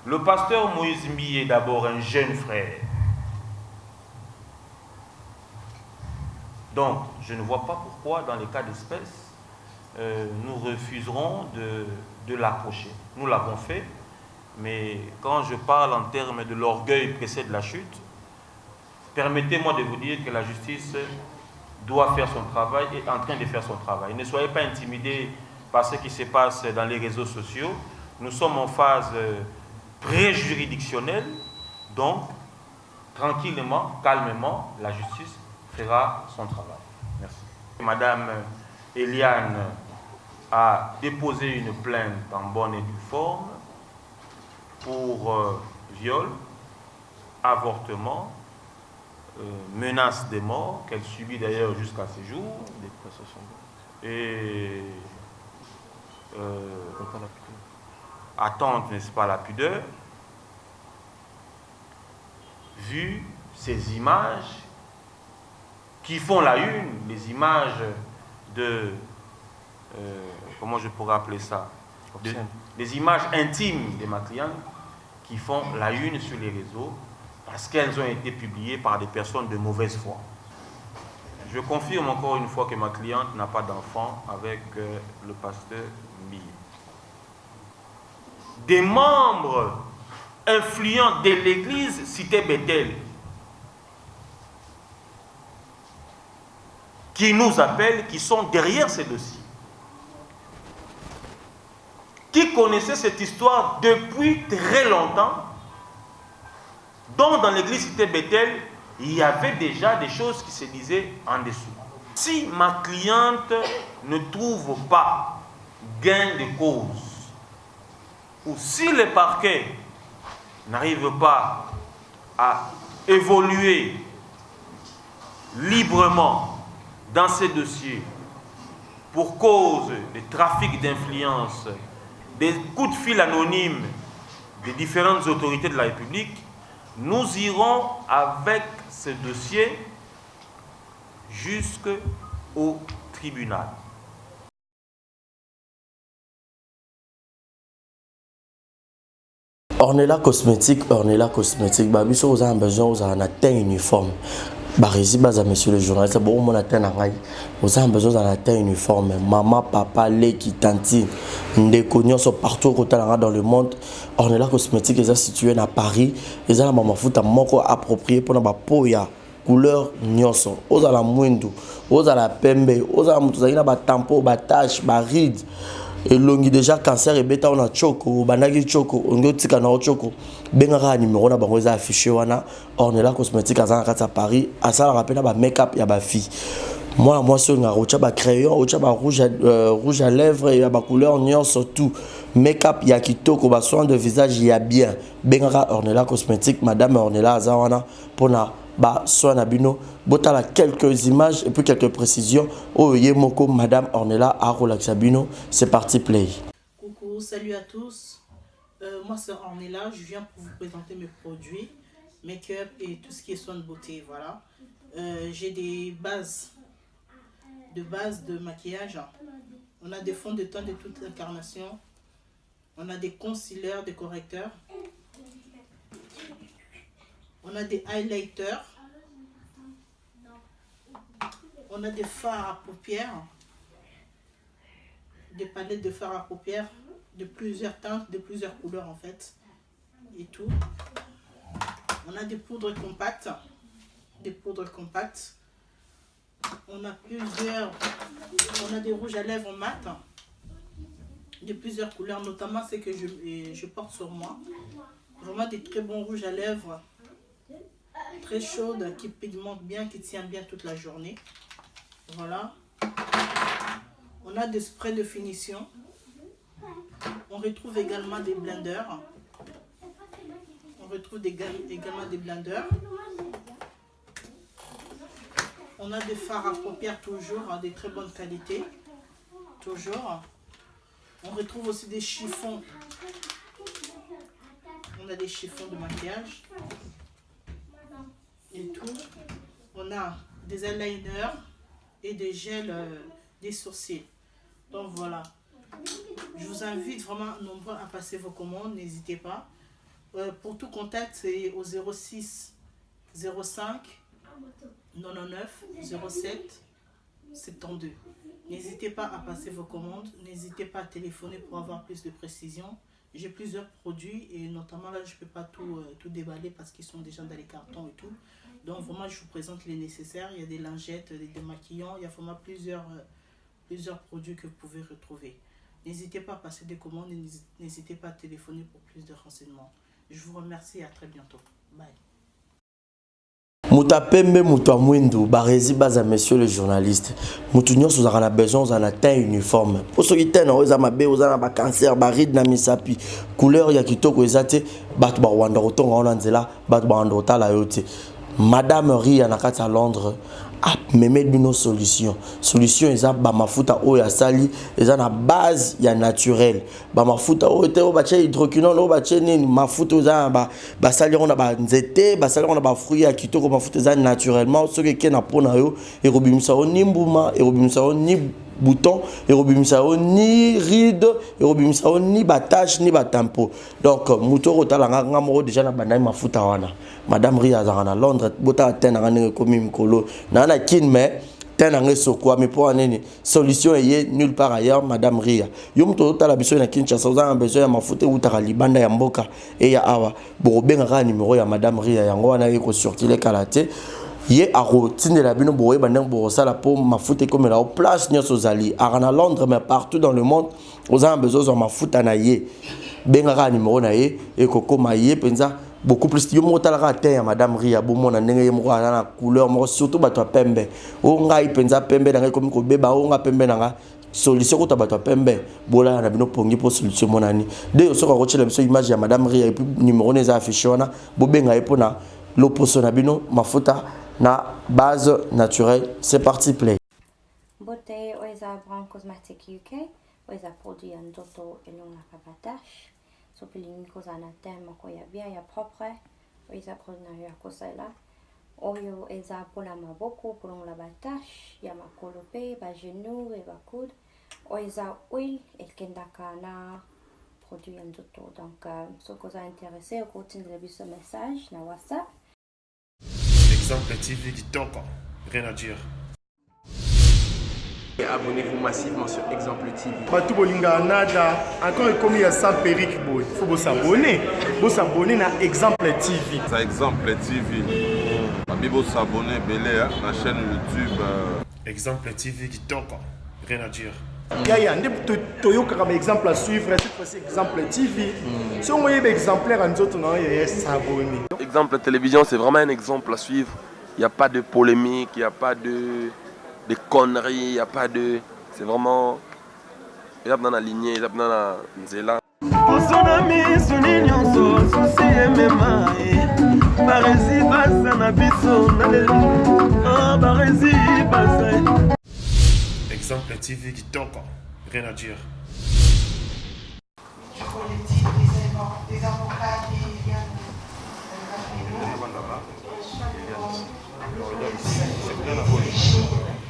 Le pasteur Moïse Mbi est d'abord un jeune frère. Donc, je ne vois pas pourquoi, dans les cas d'espèce, nous refuserons de l'approcher. Nous l'avons fait, mais quand je parle en termes de l'orgueil précède la chute, permettez-moi de vous dire que la justice doit faire son travail et est en train de faire son travail. Ne soyez pas intimidés par ce qui se passe dans les réseaux sociaux. Nous sommes en phase pré-juridictionnelle, donc tranquillement, calmement, la justice fera son travail. Merci. Madame Eliane a déposé une plainte en bonne et due forme pour viol, avortement, menace de mort, qu'elle subit d'ailleurs jusqu'à ce jour, et attente, n'est-ce pas, la pudeur. Vu ces images qui font la une, les images de, comment je pourrais appeler ça, les images intimes de ma cliente qui font la une sur les réseaux parce qu'elles ont été publiées par des personnes de mauvaise foi. Je confirme encore une fois que ma cliente n'a pas d'enfant avec le pasteur Mbi. Des membres influents de l'église Cité Bethel qui nous appellent, qui sont derrière ces dossiers, qui connaissaient cette histoire depuis très longtemps, dont dans l'église Cité Bethel, il y avait déjà des choses qui se disaient en dessous. Si ma cliente ne trouve pas gain de cause, ou si le parquet n'arrive pas à évoluer librement dans ces dossiers pour cause de trafic d'influence, des coups de fil anonymes des différentes autorités de la République, nous irons avec ce dossier jusqu'au tribunal. Ornella cosmétique, babiso aux besoin aux un teint uniforme. Barisi baza monsieur le journaliste, bon mon atteint ngai. Aux besoin d'un teint uniforme. Maman, papa, leki, tantine, ndeko nyonso partout dans le monde. Ornella cosmétique est situé à Paris. Ils ont la maman futa moko approprié pour na poya couleur nyonso. Aux la mwindu, aux la pembe, aux la mutuzakina ba tampo, ba tache, ba ride. Et longi déjà cancer et bêta on a choco banagi choco on go tika na choco bengaka numéro na bango za affiché wana Ornella cosmétique azana kata Paris asala rappela ba make-up ya ba fille moi sur nga rocha ba crayon rocha ba rouge à lèvres et ba couleur nion surtout make-up ya kitoko ba soin de visage ya bien bengaka Ornella cosmétique madame Ornella azawana pona ba soin nabino botala quelques images et puis quelques précisions. Oh yemoko madame Ornella Arolaxabino, c'est parti play. Coucou, salut à tous. Moi c'est Ornella, je viens pour vous présenter mes produits make-up et tout ce qui est soin de beauté, voilà. J'ai des bases de maquillage. On a des fonds de teint de toute incarnation. On a des concealers, des correcteurs. On a des highlighters. On a des fards à paupières. Des palettes de fards à paupières de plusieurs teintes, de plusieurs couleurs en fait. Et tout. On a des poudres compactes. On a des rouges à lèvres mat. De plusieurs couleurs, notamment ceux que je porte sur moi. Vraiment des très bons rouges à lèvres. Très chaudes, qui pigmentent bien, qui tiennent bien toute la journée. Voilà. On a des sprays de finition. On retrouve également des blenders. On a des fards à paupières toujours, de très bonne qualité. Toujours. On retrouve aussi des chiffons. On a des chiffons de maquillage. Et tout. On a des eyeliners et des gels des sourcils. Donc voilà. Je vous invite vraiment nombreux à passer vos commandes. N'hésitez pas. Pour tout contact, c'est au 06 05 99 07 72. N'hésitez pas à passer vos commandes, n'hésitez pas à téléphoner pour avoir plus de précision. J'ai plusieurs produits et notamment là, je ne peux pas tout déballer parce qu'ils sont déjà dans les cartons et tout. Donc vraiment, je vous présente les nécessaires. Il y a des lingettes, des démaquillants, il y a vraiment plusieurs produits que vous pouvez retrouver. N'hésitez pas à passer des commandes et n'hésitez pas à téléphoner pour plus de renseignements. Je vous remercie et à très bientôt. Bye. Muta pembe muta mwindu barezi baza monsieur le journaliste mutu nyonso za na besoin za na teint uniforme pour ceux qui tena oza mabe oza na ba cancer baride na misapi couleur ya kitoko ezate bat ba wanda otonga ona nzela bat ba wanda otala yote madame Ria na kati à Londres a meme bino solution eza ba mafuta oyo asali eza na base ya naturel ba mafuta oyo te o ba hydroquinone o ba nini mafuta eza ba sali on ba nzete ba sali on ba fruit ya kitoko mafuta eza naturellement ce que ke na pona yo e robimisa o nimbuma e robimisa o ni bouton et robimisa o ni ride et robimisa o ni batache ni batampo donc muto rotalanga ngamo déjà na bandai mafuta wana madame Ria za Londres bota tena ngane komi mkolo na kin mais tena ngeso kwa mais pour nini solution est nulle part ailleurs madame Ria yo muto tala biso na Kinshasa za besoin ya mafuta utaka libanda ya mboka et ya awa bobenga ka numéro ya madame Ria yango wana eko circuler kalate ye aro tindela bino boye bandeng bo sala po mafuta comme la place nyoso zali à Londres mais partout dans le monde aux a besoin de mafuta na ye benga ka numéro na ye et kokoma ye penza beaucoup plus yo motala te ya madame Ria bomona ndenge ye moko na couleur moko surtout bato pembe o ngai penza pembe na ngai komi ko beba o nga pembe na nga solution ko ta bato pembe bola na bino pongi po solution monani de so ko chela biso image ya madame Ria et puis numéro neza affiché wana bobenga ye pona loposo na bino mafuta na base naturelle. C'est parti, play. Beauté, oisa Brown Cosmetic UK, oisa produit en doto et long la cabatache. Sopiling cosa na tema ko ya bien ya propre, oisa produit na ya cosa là. Oyo eza pour la maboko pour la batache, ya makolope, ba genou et ba coude. Oisa huile et kendaka na produit en doto. Donc, ce cosa intéressé, au continue de ce message na WhatsApp. Exemple TV Kitoko, rien à dire. Abonnez-vous massivement sur Exemple TV. Batou Bolinga Nada, encore comme il y a ça Peric Boy. Il faut vous s'abonner. Vous s'abonner à Exemple TV. C'est Exemple TV. Vous s'abonner belé à la chaîne YouTube. Exemple TV Kitoko, rien à dire. Il y a un exemple à suivre, cette fois-ci Exemple TV. Si on voit un exemplaire en autres, on va s'abonner. Exemple télévision, c'est vraiment un exemple à suivre. Il n'y a pas de polémique, il n'y a pas de conneries, il n'y a pas de... C'est vraiment... Il y a dans la lignée, il y a dans la nzela. Exemple TV Kitoko, rien à dire. Je politique des avocats qui viennent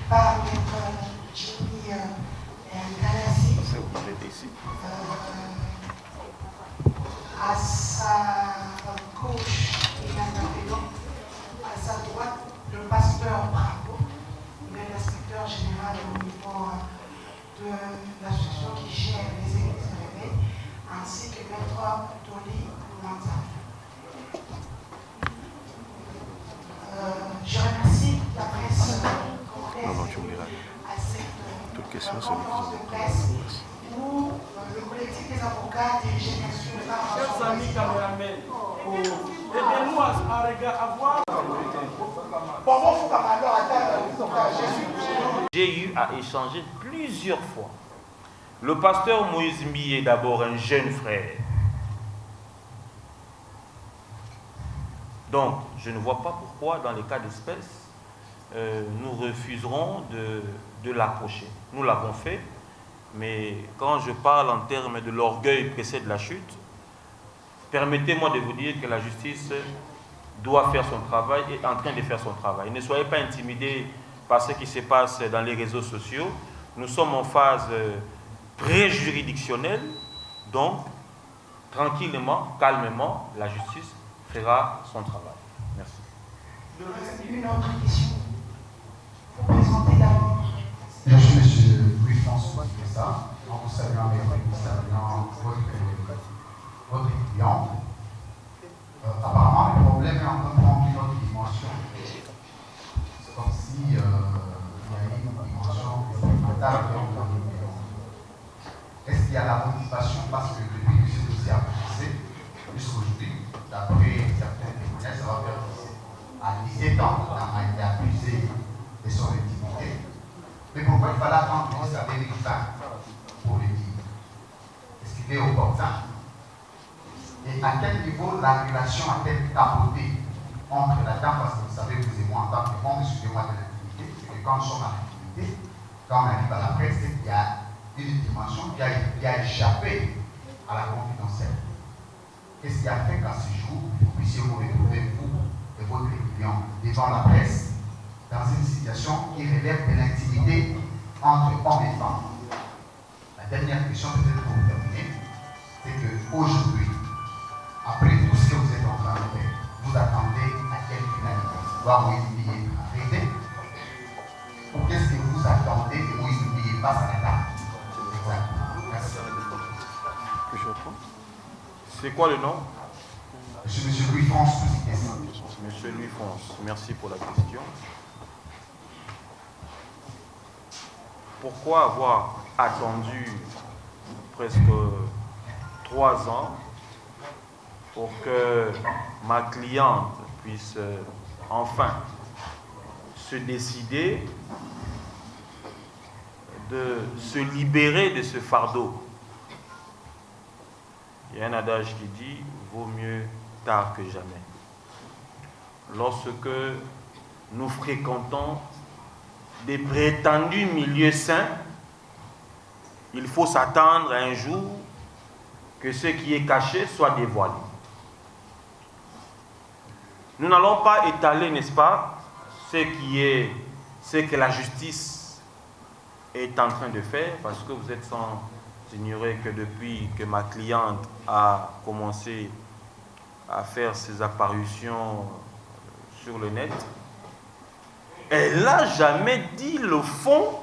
par maître Jimmy Galassi à sa gauche il y a un à sa droite le pasteur Bravo, il est l'inspecteur général au niveau de l'association qui gère les églises réveillées, ainsi que maître Toli Manza. Je remercie la presse à cette conférence de presse où le collectif des avocats dirigé bien sûr par chers amis caméramens, aidez-nous à voir. J'ai eu à échanger plusieurs fois. Le pasteur Moïse Mbi est d'abord un jeune frère. Donc, je ne vois pas pourquoi, dans les cas d'espèce, nous refuserons de l'approcher. Nous l'avons fait, mais quand je parle en termes de l'orgueil précède la chute, permettez-moi de vous dire que la justice doit faire son travail et est en train de faire son travail. Ne soyez pas intimidés par ce qui se passe dans les réseaux sociaux. Nous sommes en phase pré-juridictionnelle, donc tranquillement, calmement, la justice fera son travail. Merci. Une autre question. Vous présentez d'abord. Je suis M. Louis-François Messa, en vous saluant et en vous saluant votre client. Apparemment, le problème est en train de prendre une autre dimension. C'est comme si il y a une dimension expérimentale. Est-ce qu'il y a la motivation? Parce que depuis que ce dossier a commencé, jusqu'aujourd'hui, d'après certains témoignages, ça va faire à 17 ans, on a été accusé de son intimité. Mais pourquoi il fallait attendre que ça devienne pour le dire? Est-ce qu'il est opportun? Et à quel niveau la relation a-t-elle tapoté entre la dame? Parce que vous savez, vous et moi, en tant que homme, excusez-moi de l'intimité, c'est que quand nous sommes à l'intimité, quand on arrive à la presse, c'est qu'il y a une dimension qui a échappé à la confidentielle. Qu'est-ce qui a fait qu'à ce jour, vous puissiez vous retrouver, vous et votre client, devant la presse, dans une situation qui relève de l'intimité entre hommes et femmes? La dernière question, peut-être pour vous terminer, c'est qu'aujourd'hui, après tout ce que vous êtes en train de faire, vous attendez à quelle finalité? Voir Moïse Mbiye arrêté? Ou qu'est-ce que vous attendez de Moïse Mbiye passe à la table? Exactement. Merci. C'est quoi le nom? Je suis M. Louis-France. Monsieur Louis-France, merci pour la question. Pourquoi avoir attendu presque 3 ans pour que ma cliente puisse enfin se décider de se libérer de ce fardeau? Il y a un adage qui dit « vaut mieux tard que jamais ». Lorsque nous fréquentons des prétendus milieux sains, il faut s'attendre à un jour que ce qui est caché soit dévoilé. Nous n'allons pas étaler, n'est-ce pas, ce que la justice est en train de faire, parce que vous êtes sans ignorer que depuis que ma cliente a commencé à faire ses apparitions sur le net, elle n'a jamais dit le fond,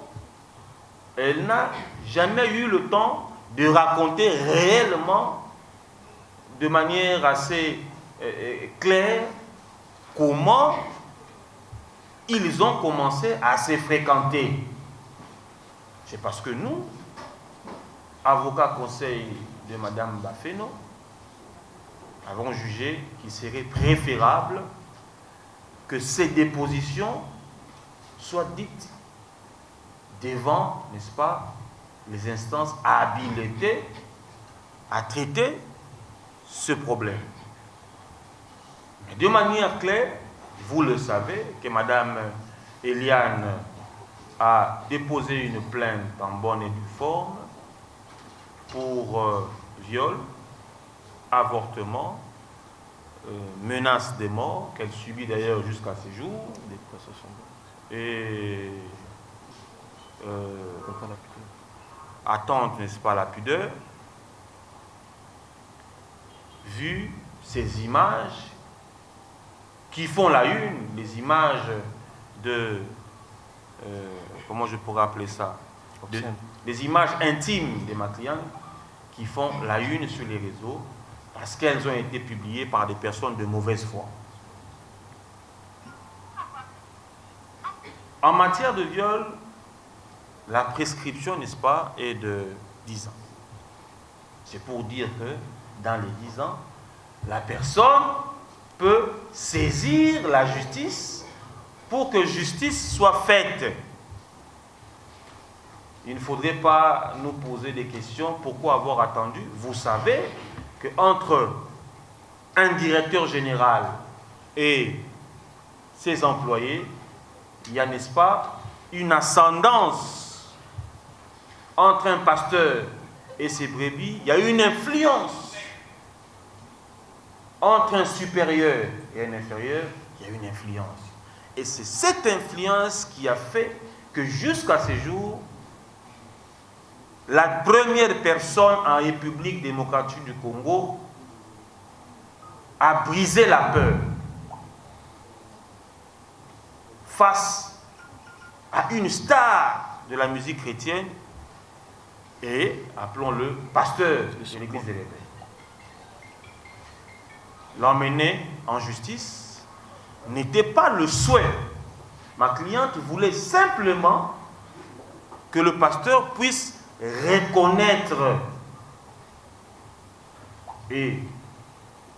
elle n'a jamais eu le temps de raconter réellement, de manière assez claire, comment ils ont commencé à se fréquenter. C'est parce que nous, avocats conseil de Mme Bafeno, avons jugé qu'il serait préférable que ces dépositions soient dites devant, n'est-ce pas, les instances habilitées à traiter ce problème. Mais de manière claire, vous le savez, que Mme Eliane a déposé une plainte en bonne et due forme pour viol, avortement, menace de mort, qu'elle subit d'ailleurs jusqu'à ce jour, et attente, n'est-ce pas, la pudeur. Vu ces images qui font la une, les images de, comment je pourrais appeler ça, des images intimes de ma cliente qui font la une sur les réseaux parce qu'elles ont été publiées par des personnes de mauvaise foi. En matière de viol, la prescription, n'est-ce pas, est de 10 ans. C'est pour dire que dans les 10 ans, la personne peut saisir la justice pour que justice soit faite. Il ne faudrait pas nous poser des questions. Pourquoi avoir attendu? Vous savez qu'entre un directeur général et ses employés, il y a, n'est-ce pas, une ascendance. Entre un pasteur et ses brebis, il y a une influence. Entre un supérieur et un inférieur, il y a une influence. Et c'est cette influence qui a fait que jusqu'à ce jour, la première personne en République démocratique du Congo à briser la peur face à une star de la musique chrétienne et, appelons-le, pasteur de l'église des Réveils. L'emmener en justice n'était pas le souhait. Ma cliente voulait simplement que le pasteur puisse reconnaître. Et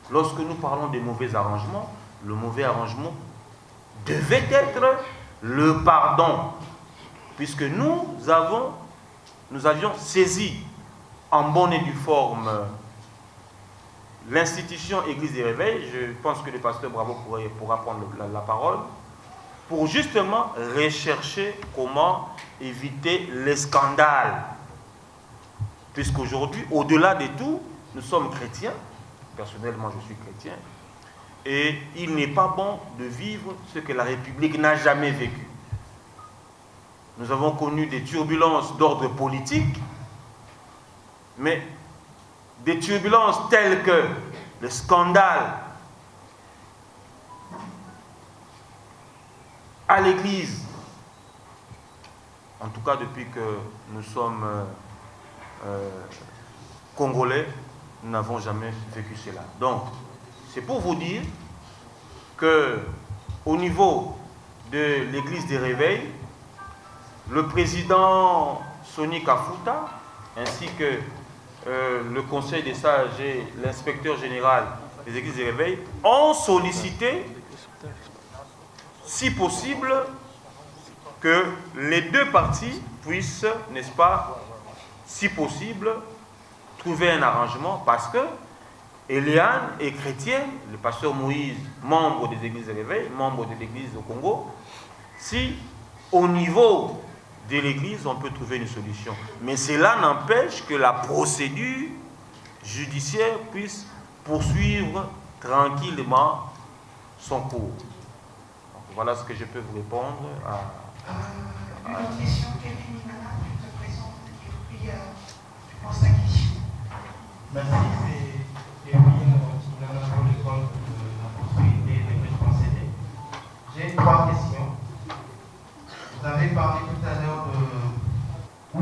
lorsque nous parlons des mauvais arrangements, le mauvais arrangement devait être le pardon, puisque nous avions saisi en bonne et due forme l'institution Église des Réveils. Je pense que le pasteur Bravo pourra prendre la parole pour justement rechercher comment éviter les scandales. Puisqu'aujourd'hui, au-delà de tout, nous sommes chrétiens. Personnellement, je suis chrétien. Et il n'est pas bon de vivre ce que la République n'a jamais vécu. Nous avons connu des turbulences d'ordre politique, mais des turbulences telles que le scandale à l'Église, en tout cas depuis que nous sommes Congolais, nous n'avons jamais vécu cela. Donc, c'est pour vous dire que au niveau de l'Église des Réveils, le président Sonny Kafuta, ainsi que le Conseil des sages et l'inspecteur général des Églises des Réveils ont sollicité, si possible, que les deux parties puissent, n'est-ce pas, si possible, trouver un arrangement, parce que Eliane est chrétienne, le pasteur Moïse, membre des Églises de Réveil, membre de l'Église au Congo. Si au niveau de l'Église, on peut trouver une solution. Mais cela n'empêche que la procédure judiciaire puisse poursuivre tranquillement son cours. Donc, voilà ce que je peux vous répondre à une autre question, Kevin Nana, tu te présentes et puis tu poses ta question. Merci, c'est Kevin Nana pour le compte de la prospérité des Français. J'ai 3 questions. Vous avez parlé tout à l'heure de...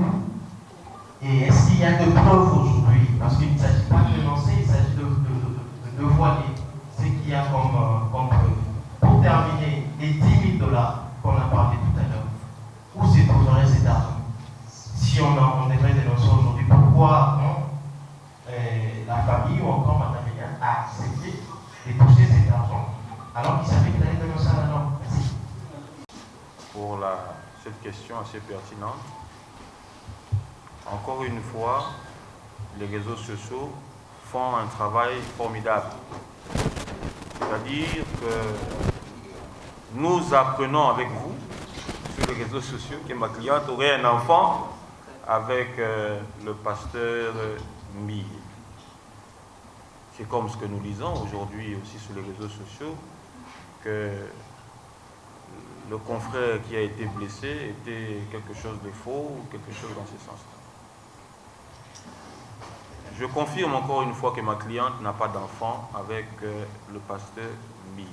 Et est-ce qu'il y a de preuves aujourd'hui? Parce qu'il ne s'agit pas de dénoncer, il s'agit de voiler ce qu'il y a comme preuve. Pour terminer, les 10 000 $ qu'on a parlé tout à l'heure, où se trouverait cet argent? Si on devrait dénoncer aujourd'hui, pourquoi la famille ou encore Mme Eliane a accepté de toucher cet argent alors qu'il savait qu'il allait dénoncer à la norme? Merci. Pour cette question assez pertinente, encore une fois, les réseaux sociaux font un travail formidable. C'est-à-dire que nous apprenons avec vous, sur les réseaux sociaux, que ma cliente aurait un enfant avec le pasteur Mille. C'est comme ce que nous lisons aujourd'hui aussi sur les réseaux sociaux, que le confrère qui a été blessé était quelque chose de faux ou quelque chose dans ce sens-là. Je confirme encore une fois que ma cliente n'a pas d'enfant avec le pasteur Mille.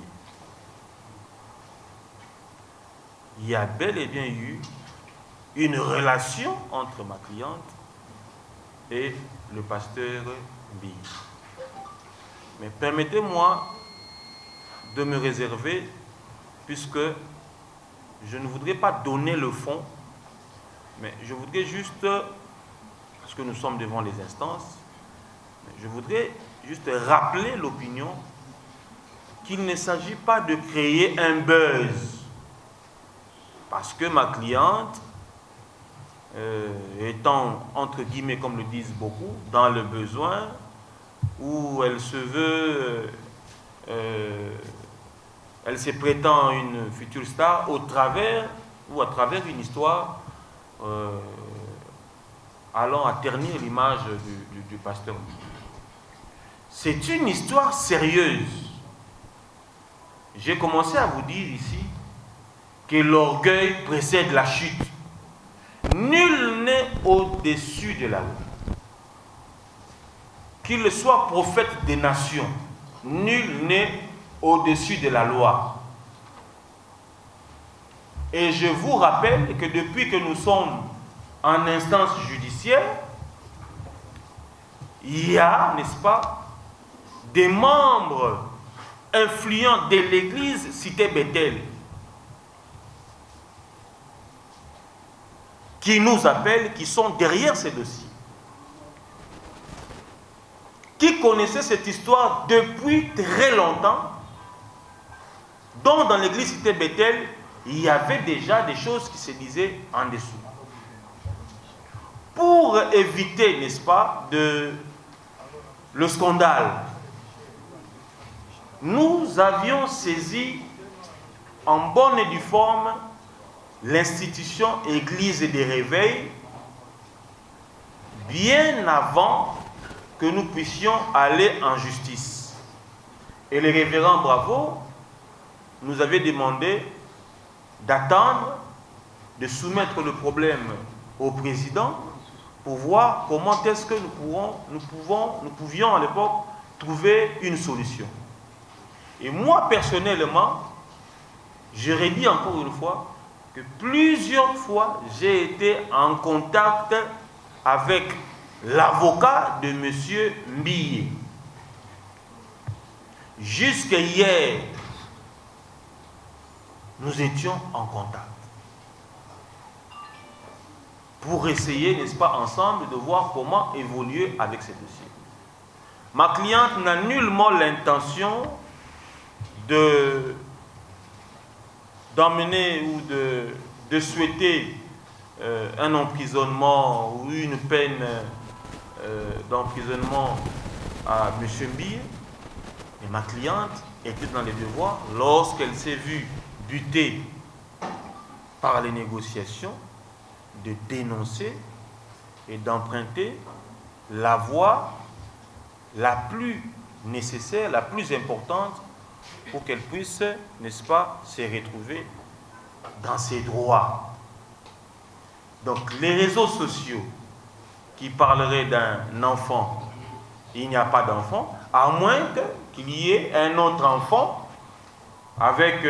Il y a bel et bien eu une relation entre ma cliente et le pasteur Mille. Mais permettez-moi de me réserver, puisque je ne voudrais pas donner le fond, mais je voudrais juste, parce que nous sommes devant les instances, je voudrais juste rappeler l'opinion qu'il ne s'agit pas de créer un buzz. Parce que ma cliente, étant, entre guillemets, comme le disent beaucoup, dans le besoin, où elle se veut, elle se prétend une future star au travers, ou à travers une histoire allant à ternir l'image du pasteur. C'est une histoire sérieuse. J'ai commencé à vous dire ici que l'orgueil précède la chute. Nul nul n'est au-dessus de la loi. Qu'il soit prophète des nations, nul n'est au-dessus de la loi. Et je vous rappelle que depuis que nous sommes en instance judiciaire, il y a, n'est-ce pas, des membres influents de l'église cité Bethel qui nous appellent, qui sont derrière ces dossiers, qui connaissaient cette histoire depuis très longtemps, dont dans l'église cité Bethel, il y avait déjà des choses qui se disaient en dessous. Pour éviter, n'est-ce pas, le scandale, nous avions saisi en bonne et due forme l'institution Église des Réveils bien avant que nous puissions aller en justice. Et le révérend Bravo nous avait demandé d'attendre, de soumettre le problème au président pour voir comment est-ce que nous pouvions à l'époque trouver une solution. Et moi, personnellement, je redis encore une fois que plusieurs fois, j'ai été en contact avec l'avocat de M. Mbille. Jusqu'à hier, nous étions en contact pour essayer, n'est-ce pas, ensemble, de voir comment évoluer avec ces dossiers. Ma cliente n'a nullement l'intention d'emmener ou de souhaiter un emprisonnement ou une peine d'emprisonnement à M. Mbille. Et ma cliente était dans les devoirs lorsqu'elle s'est vue butée par les négociations de dénoncer et d'emprunter la voie la plus nécessaire, la plus importante pour qu'elle puisse, n'est-ce pas, se retrouver dans ses droits. Donc les réseaux sociaux qui parleraient d'un enfant, il n'y a pas d'enfant, à moins qu'il y ait un autre enfant avec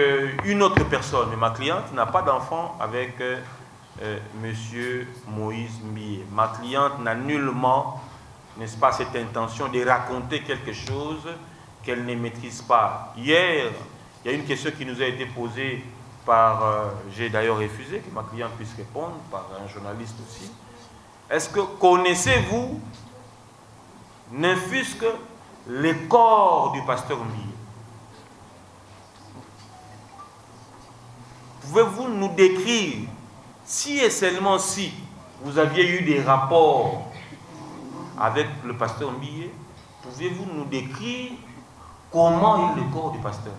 une autre personne. Mais ma cliente n'a pas d'enfant avec Monsieur Moïse Mbille. Ma cliente n'a nullement, n'est-ce pas, cette intention de raconter quelque chose qu'elle ne maîtrise pas. Hier, il y a une question qui nous a été posée par, j'ai d'ailleurs refusé que ma cliente puisse répondre, par un journaliste aussi. Est-ce que connaissez-vous, ne fût-ce que le corps du pasteur Mbille? Pouvez-vous nous décrire, si et seulement si vous aviez eu des rapports avec le pasteur Mbille, pouvez-vous nous décrire comment est le corps du pasteur?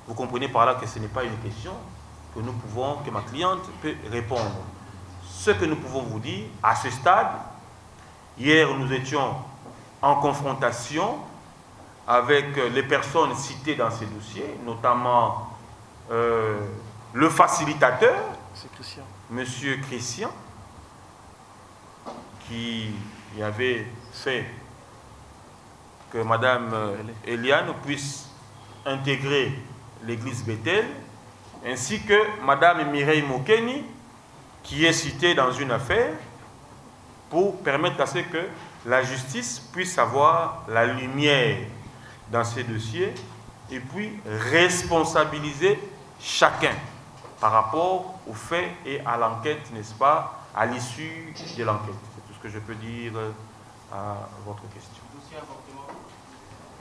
Vous comprenez par là que ce n'est pas une question que ma cliente peut répondre. Ce que nous pouvons vous dire, à ce stade, hier nous étions en confrontation avec les personnes citées dans ces dossiers, notamment le facilitateur, M. Christian, qui avait fait que Mme Eliane puisse intégrer l'église Bethel, ainsi que Mme Mireille Mokeni, qui est citée dans une affaire, pour permettre à ce que la justice puisse avoir la lumière dans ces dossiers et puis responsabiliser chacun par rapport aux faits et à l'enquête, n'est-ce pas, à l'issue de l'enquête. C'est tout ce que je peux dire à votre question.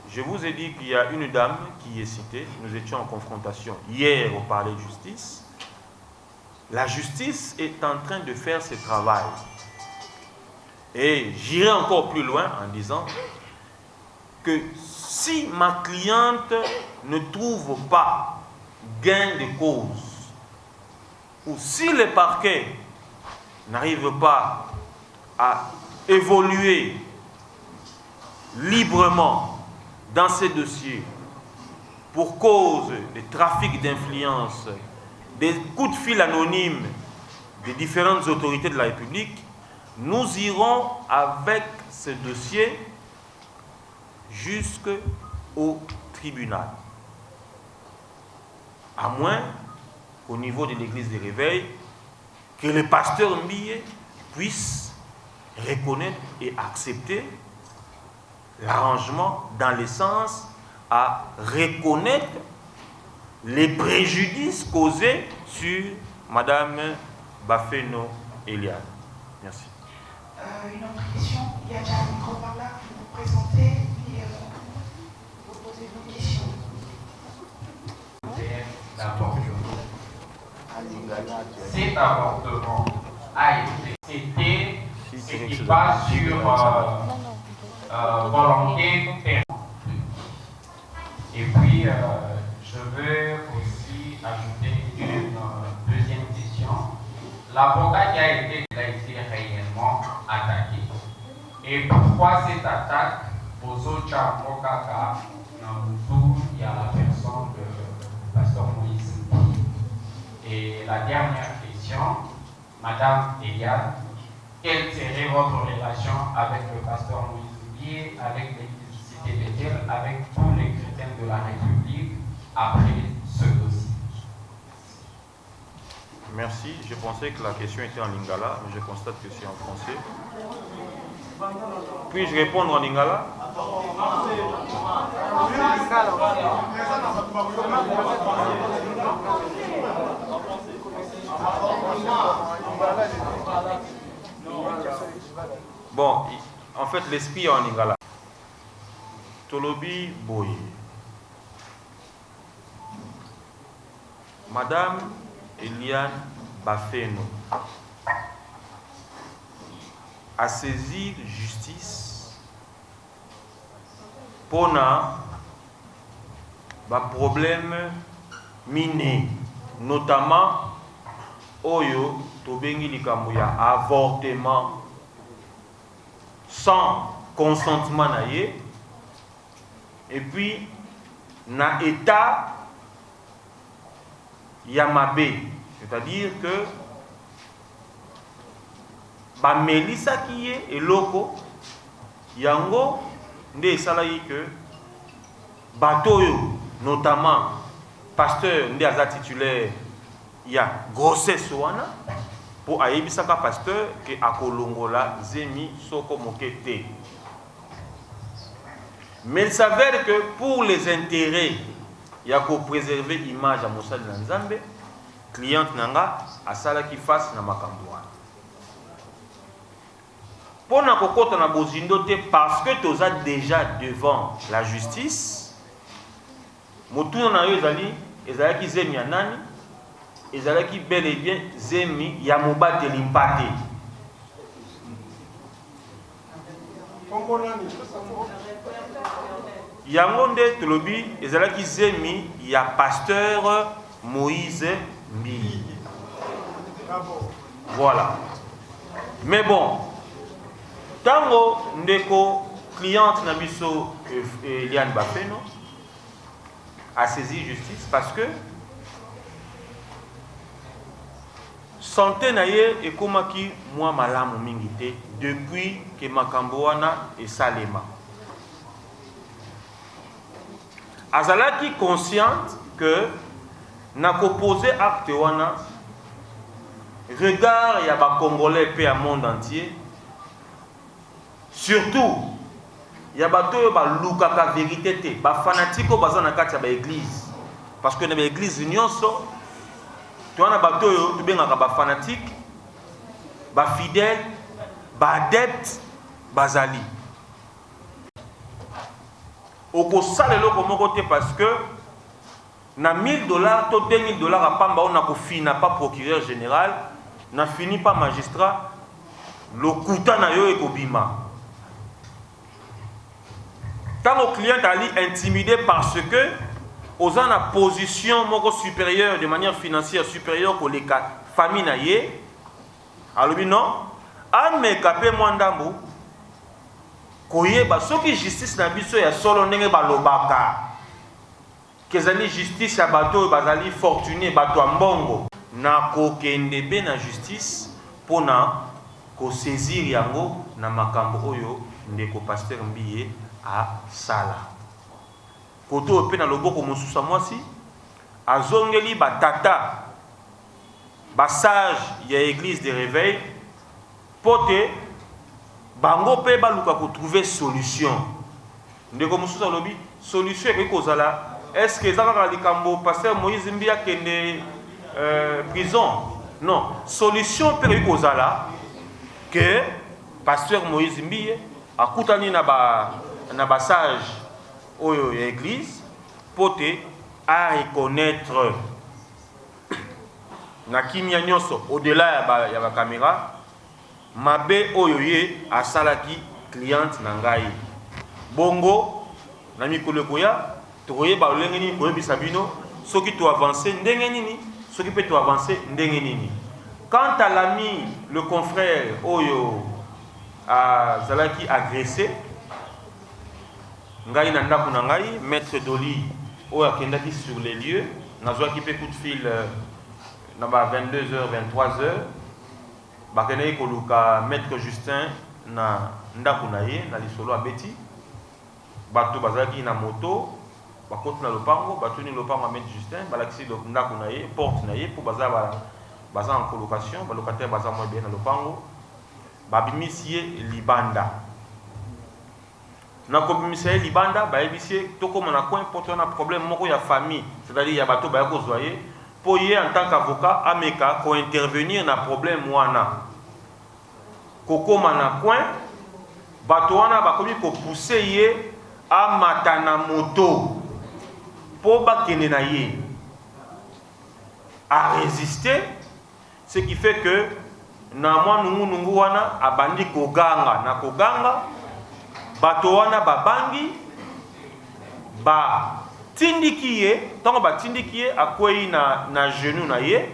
Je vous ai dit qu'il y a une dame qui est citée. Nous étions en confrontation hier au palais de justice. La justice est en train de faire ce travail. Et j'irai encore plus loin en disant que si ma cliente ne trouve pas gain de cause, ou si le parquet n'arrive pas à évoluer librement dans ces dossiers pour cause de trafic d'influence, des coups de fil anonymes des différentes autorités de la République, nous irons avec ce dossier jusqu'au tribunal. À moins qu'au niveau de l'église des réveils, que le pasteur Mbiye puisse reconnaître et accepter l'arrangement dans le sens à reconnaître les préjudices causés sur Madame Bafeno Eliane. Merci. Une autre question, il y a déjà un micro par là, vous vous présentez et vous posez vos questions. Cet avortement a été, c'était ce qui passe sur volonté personnelle. Et puis, je veux aussi ajouter une deuxième question. L'avocat qui a été réellement attaqué. Et pourquoi cette attaque aux autres Mokaka, Namutu, il y a la personne de pasteur Moïse. Et la dernière question, Madame Eliane, quelle serait votre relation avec le pasteur Moïse, avec l'église Cité Bethel, avec tous les chrétiens de la République après ce dossier? Merci. Je pensais que la question était en lingala, mais je constate que c'est en français. Puis-je répondre en lingala? Bon, en fait, l'esprit est en lingala. Tolobi Boye. Madame Eliane Bafeno a saisi justice pour un problème miné, notamment Oyo Tobengi Likambuya, avortement sans consentement naïe, et puis na état Yamabe, c'est-à-dire que ba melisa qui est et loko yango nde salayi que batoyo notamment pasteur nde aza titulaire ya grossesse wana pour ayebisaka pasteur que akolongola zemi soko mokete. Mais il s'avère que pour les intérêts il y a qu'au préserver l'image à Moussa de Nzambe, cliente nanga à sala qui fasse na makamboa. Pour na kokota na bozindote parce que tu as déjà devant la justice, motuna na yo ezali ki zemi ya nani, ezali ki bel et bien zemi ya mobate limpate. Yango nde tolobi ezalaki zemi ya pasteur Moïse Mbiye. Voilà. Mais bon, tango ndeko cliente na biso Eliane Bafeno a saisi justice parce que santé na ye ekomaki mwa malamu mingi te depuis que makambo wana esalema. Azalaki consciente que n'a proposé acte wana regard ya ba congolais pe à monde entier, surtout ya bato ba lukaka vérité te ba fanatiko baza na kati ya ba église parce que na ba église nyonso to wana bato yo to bengaka ba fanatique ba fidèle ba adepte bazali oko salelo komoko te parce que na $1000 to $2000 à pamba on a ko fina pas procureur général na fini pas magistrat le kuta na yo ekobima. Tant au client ali intimidé parce que aux en a position moko supérieure de manière financière supérieure que les familles na ye alors non an me kapé mwandambu koyeba soki justice na biso ya solo ndenge balobaka kezali justice ya bato bazali fortuné bato ya mbongo na kokende be na justice pona ko saisir yango na makambo oyo ndeko pasteur Mbiye a sala koto pe na loboko mosusa mwasi azongeli batata basage ya église de réveil pote bango pe baluka ko trouver solution ndeko mosusa lobi solution e kozala est-ce que ezaka likambo pasteur Moïse Mbiya kende prison non solution pe kozala que pasteur Moïse Mbiye akutani na ba sage oyo ya église pote à reconnaître na kimia nyonso au-delà ya ba caméra mabe oyo ye asalaki cliente na ngai bongo na mikolo koya toye ba lolenge nini koyebisa bino soki to avancer ndenge nini soki peut to avancer ndenge nini. Quant à l'ami le confrère oyo azalaki agressé ngai na ndako na ngai maître Doli oyo akendaki sur les lieux nazwaki pe coup de fil na ba 22h 23h bakendaki koluka maître Justin na ndako na ye na lisolo abeti bato bazalaki na moto bakoti na lopango batuni lopango maître Justin balakisi ndako na ye porte na ye po baza en colocation balocataire baza mo bien na lopango babimisi ye libanda na kobimisa ye libanda bayebisi ye tokoma na coin po tona problème moko ya famille c'est-à-dire ya bato baya kozwa ye po ye en tant qu'avocat ameka ko intervenir na problème wana kokoma na coin bato wana bakomi ko pousser ye amata na moto po bakende na ye a résister, ce qui fait que na mwa nungu wana abandi koganga na koganga bato wana babangi ba tindiki ye tango ba tindiki ye akwei na genou na ye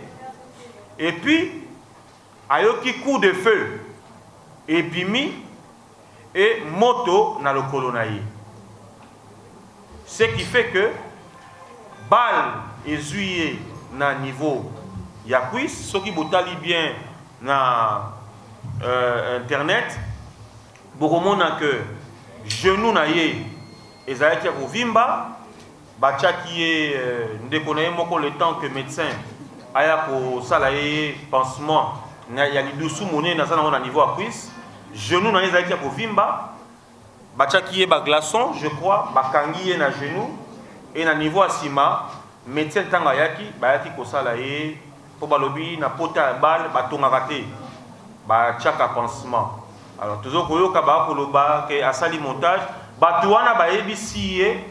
et puis ayoki coup de feu ebimi et moto na lokolo na ye, ce qui fait que balle ezuyé na niveau ya cuisse soki botali bien na internet bokomona que genou na ye ezalaki ya kovimba batiaki ye ndeko na ye moko le temps que médecin aya kosala ye pansement ya lidusu monene naza nango na niveau ya cuisse genou na ye ezalaki ya kovimba batiaki ye baglaçon je crois bakangi ye na genou et na niveau ya nsima médecin ntango ayaki bayaki kosala ye po balobi na pota ya balle batongaka te batiaka pansement. Alors toujours koyoka bakoloba ke asali montage bato wana bayebisi ye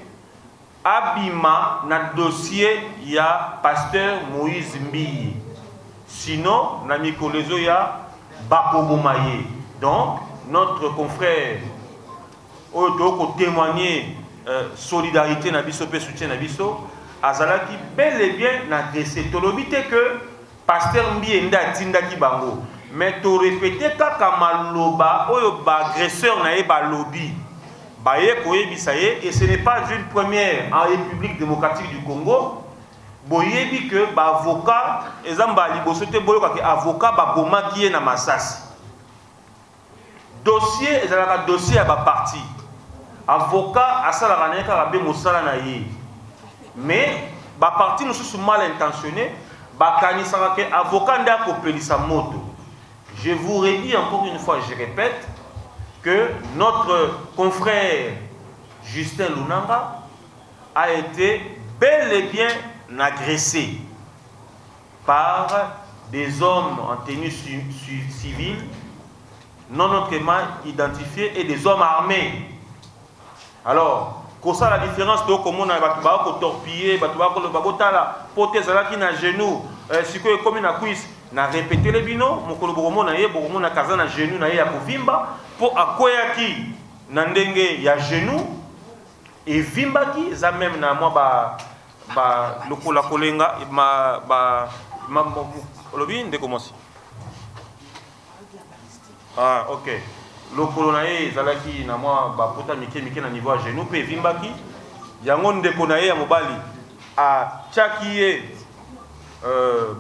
abima na dossier ya pasteur Moïse Mbiye sinon na mikolezo ya bakoboma ye. Donc notre confrère oyo toko témoigner solidarité na biso pe soutien na biso azalaki bel et bien na agressé tolobi te que pasteur Mbiye nda tindaki bango mais to répéter kaka maloba oyo ba agresseur na ye balobi baye koyebisa ye et ce n'est pas une première en République démocratique du Congo boyebi que ba avocat ezamba liboso te boyoka ke avocat ba bomaki ye na Masasi dossier ezalaka dossier ya ba parti avocat asalaka na ye kaka be mosala na ye mais ba parti mosusu mal intentionné bakanisaka ke avocat nde akopelisa moto. Je vous redis encore une fois, je répète, que notre confrère Justin Lunanga a été bel et bien agressé par des hommes en tenue civile, non autrement identifiés, et des hommes armés. Alors, comme ça la différence, c'est que on a torpillé, on a genou, si comme une cuisse. Na répété les bino mokolo bokomo na ye bokomo na kaza na genou na ye ya kovimba po akoyaki na ndenge ya genou et vimbaki za même na moi ba lokola kolenga lobi ndeko mosi OK lokolo na ye zalaki na moi ba pota mike na niveau ya genou pe vimbaki yango ndeko na ye ya mobali a tchaki ye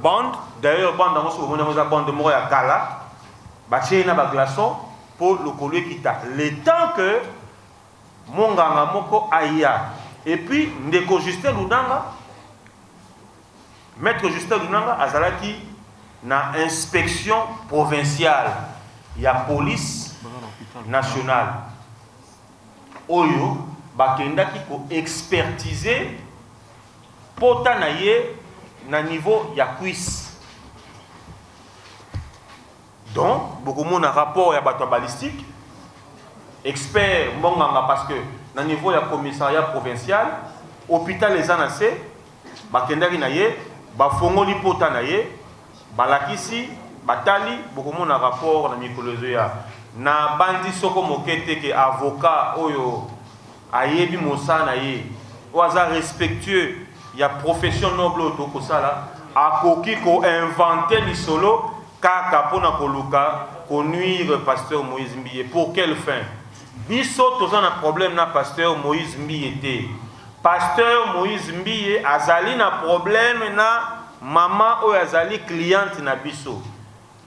bande. D'ailleurs, bande dans mon bande de Moya Kala, bâché na baglaçon pour le collier qui t'a. Le temps que mon ganga moko aïa. Et puis, Ndeko Justin Lunanga, Maître Justin Lunanga, Azalaki, na inspection provinciale. Il y a police nationale. Oyo, bakenda qui ko expertiser pota na ye na niveau ya cuisse. Donc, beaucoup de monde a rapport à bateau balistique, expert mbonganga parce que na niveau ya commissariat provincial, hôpital les anacé, bakenda ki na ye, bafongoli pota na ye, balakisi, batali, beaucoup de monde a rapport na mycologie ya. Na bandi soko mokete ke avocat oyo ayebi mosana ye, oaza respectueux ya profession noble to kosala, akoki ko inventer li solo kaka pona koluka ko nuire pasteur Moïse Mbiye. Pour quelle fin? Biso tozan un problème na pasteur Moïse Mbiye te. Pasteur Moïse Mbiye azali na problème na maman oyo azali cliente na biso.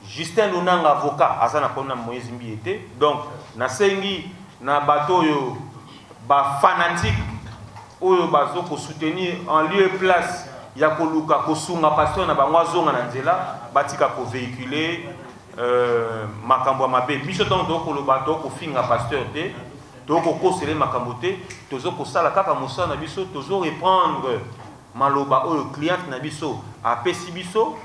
Justin Lunanga avocat azana problème na Moïse Mbiye te. Donc na sengi na bato yo ba fanatique oyo bazo ko soutenir en lieu et place ya koluka kosunga pasteur na bango azonga na nzela batika ko véhiculer makambo mabe biso donc to koloba to ko finga pasteur te to ko kosele makambo te tozo ko sala kaka musa na biso tozo reprendre maloba oyo client na biso apesi biso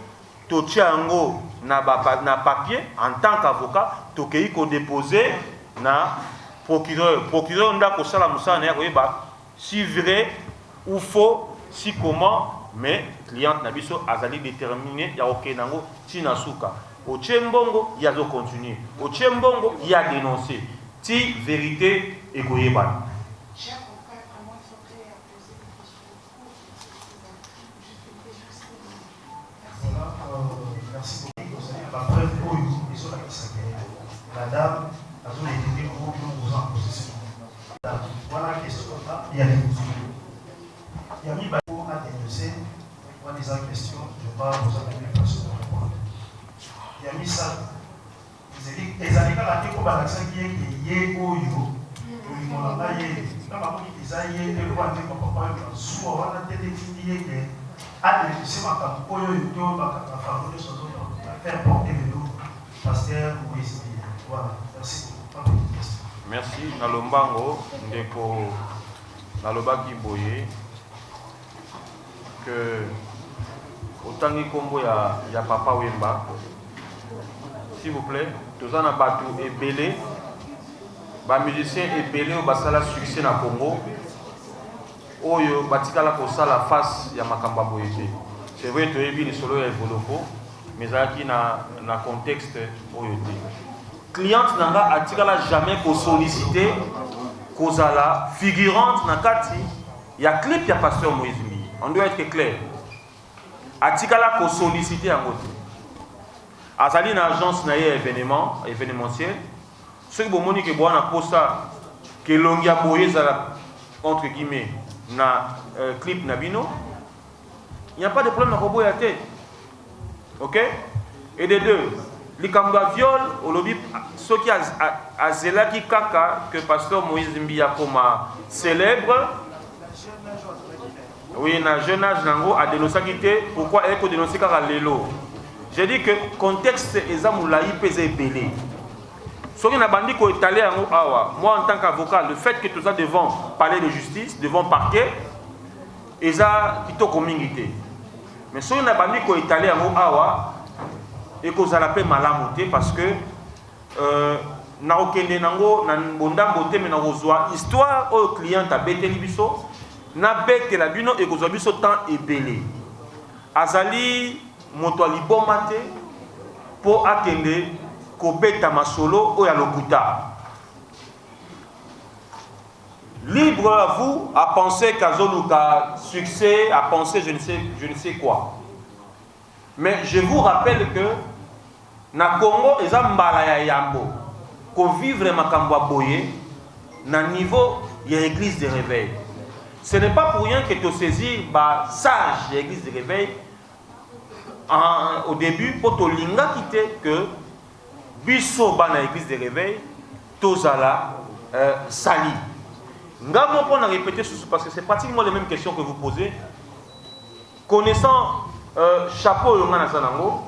to tiango na papier en tant qu'avocat to kei ko déposer na procureur nda ko sala musa na ya ba si vrai ou faux, si comment, mais client nabiso azali déterminé, ya ok nango tina suka. Au Tchembongo, il y a de continuer. Au Tchembongo, il y a dénoncer. Ti vérité et goyeban. Merci beaucoup. La preuve, la dame a toujours été vous en possession. Voilà la question. Il y a des questions. Il y a mis Bako à dénoncer. Moi, des questions, je ne vais pas vous appeler personne pour répondre. Il y a mis ça. Les années là, il y a l'accent qui est lié au yo. Il y a des années, les lois de papa, soit on a été défini que à dénoncer ma campagne, il y a ma faveur de son autre, faire porter le dos, pasteur ou ici. Voilà, merci beaucoup. Merci. Nalombango, Ndeko, Nalobaki Boye, que autant que combo ya Papa Wemba, s'il vous plaît, tous en abattu et belé, ba musicien et belé au basala succès na Congo, oyo batikala ko sala face ya makamba boye. C'est vrai que ebi le solo ya voloko, mais aki na contexte oyo te. Cliente nanga atikala jamais ko solliciter kozala figurante na kati ya clip ya pasteur Moïse Mbiye. On doit être clair. Atikala ko solliciter yango te. Azali na agence na événementiel. Ce que bomoni ke boana posa ke longia boye zala entre guillemets na clip na bino. Il n'y a pas de problème na ko boya te. OK? Et des deux, Likamba viol, au lobby, ce qui a zelaki kaka que pasteur Moïse Mbiye comme célèbre. Oui, na jeune âge nango a dénoncé quitté. Pourquoi elle peut dénoncer kaka lelo? J'ai dit que contexte ezamulaï pèse belé. Ce qui n'a bandi ko étalé en awa. Moi en tant qu'avocat, le fait que tout ça devant palais de justice, devant parquet, eza kitoko mingité. Mais ce qui n'a bandi ko étalé en awa. Et que ça l'appelle malamoté parce que na okende nango na bondambo te mais na kozwa histoire au client a bête libiso na bête la bino et kozwa biso temps ebelé azali moto aliboma te pour akende ko beta masolo o ya lokuta libre à vous à penser qu'azoluka succès à penser je ne sais quoi. Mais je vous rappelle que na Congo eza mbala ya yambo ko vivre makambo boye na niveau ya église de réveil. Ce n'est pas pour rien que tu saisis ba sage de l'église de réveil au début, pour Tolinga quitter que biso bana église de réveil, tozala sali. Ngamo pour en répéter parce que c'est pratiquement les mêmes questions que vous posez. Connaissant chapeau Yongana Zanango,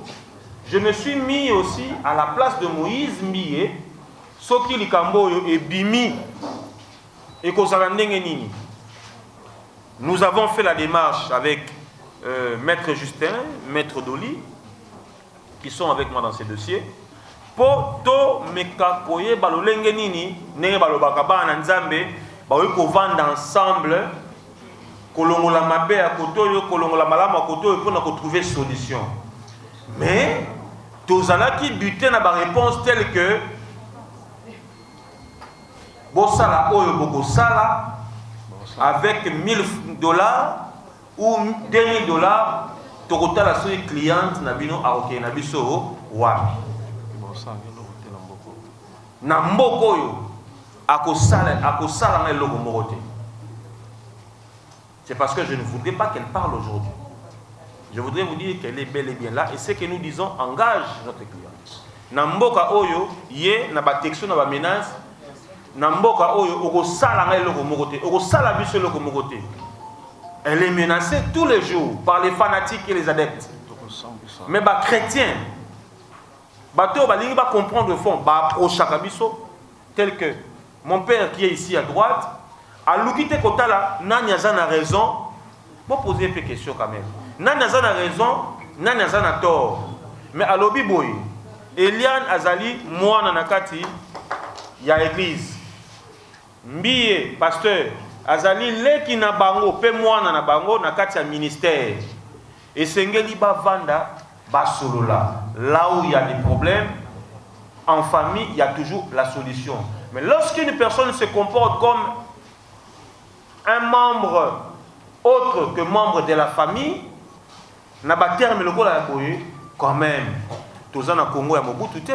je me suis mis aussi à la place de Moïse Mie, Soki Likambo et Bimi et Kozarandenge. Nous avons fait la démarche avec Maître Justin, Maître Doli, qui sont avec moi dans ces dossiers. Pour to mekakoye balolenge nini nenge balobakaba na nzambe bawe ko vendre ensemble kolongola mabe ya kotoyo kolongola malama kotoyo pour na ko trouver solution. Mais tozalaki buté na ba réponse telle que bosala oyo boko sala avec $1000 ou $2000 tokota la soy cliente na bino aroke na biso wapi na mboko yo akosala na eloko moko te. C'est parce que je ne voudrais pas qu'elle parle aujourd'hui. Je voudrais vous dire qu'elle est bel et bien là et ce que nous disons engage notre cliente. Na mboka oyo ye na ba texto na ba menace na mboka oyo okosala na eloko moko te okosala biso eloko moko te. Elle est menacée tous les jours par les fanatiques et les adeptes. Mais les chrétiens, ils vont comprendre le fond, tel que mon père qui est ici à droite, à l'ouquité Kotala, Nanyazan a raison, je vais poser une question quand même. Nanyazan a raison, Nanyazan a tort. Mais à l'obi boy, Eliane Azali, moi Nanakati, il y a l'église. Mbiye, pasteur, Azali leki na bango pe mwana na bango na kati ya ministère. Et sengeli ba vanda ba solola. Là où il y a des problèmes en famille, il y a toujours la solution. Mais lorsqu'une personne se comporte comme un membre autre que membre de la famille, na ba terme le la boye quand même. Tozana Congo ya Mobutu te.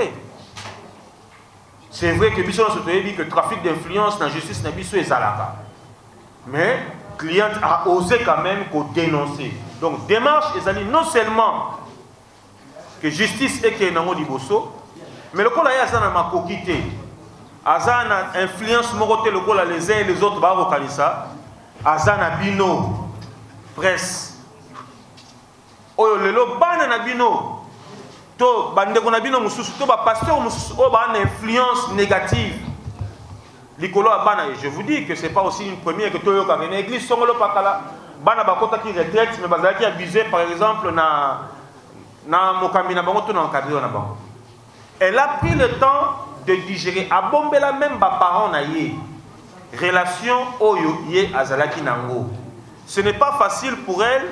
C'est vrai que biso se dit que trafic d'influence dans la justice na biso ezalaka. Mais le client a osé quand même dénoncer. Donc, démarche, ils non seulement que justice est que nango liboso, mais le coup là, il y a ma coquité. Azana influence moroté le coup là, les uns et les autres, bah, reconnaître Azana bino, presse. Oh, le lo banana bino. To, bande qu'on a bino mususu, to, ba pasteur mususu, oh, ba influence négative. Je vous dis que ce n'est pas aussi une première que Toyo Kamene. L'église Songolo Pakala, Bana Bakota qui retraite, mais Bazala qui abusé par exemple na Mokamina Bango, na encadré na Bango. Elle a pris le temps de digérer. A Bombela même ba parents na yé. Relation Oyo yé Azalaki Nango. Ce n'est pas facile pour elle,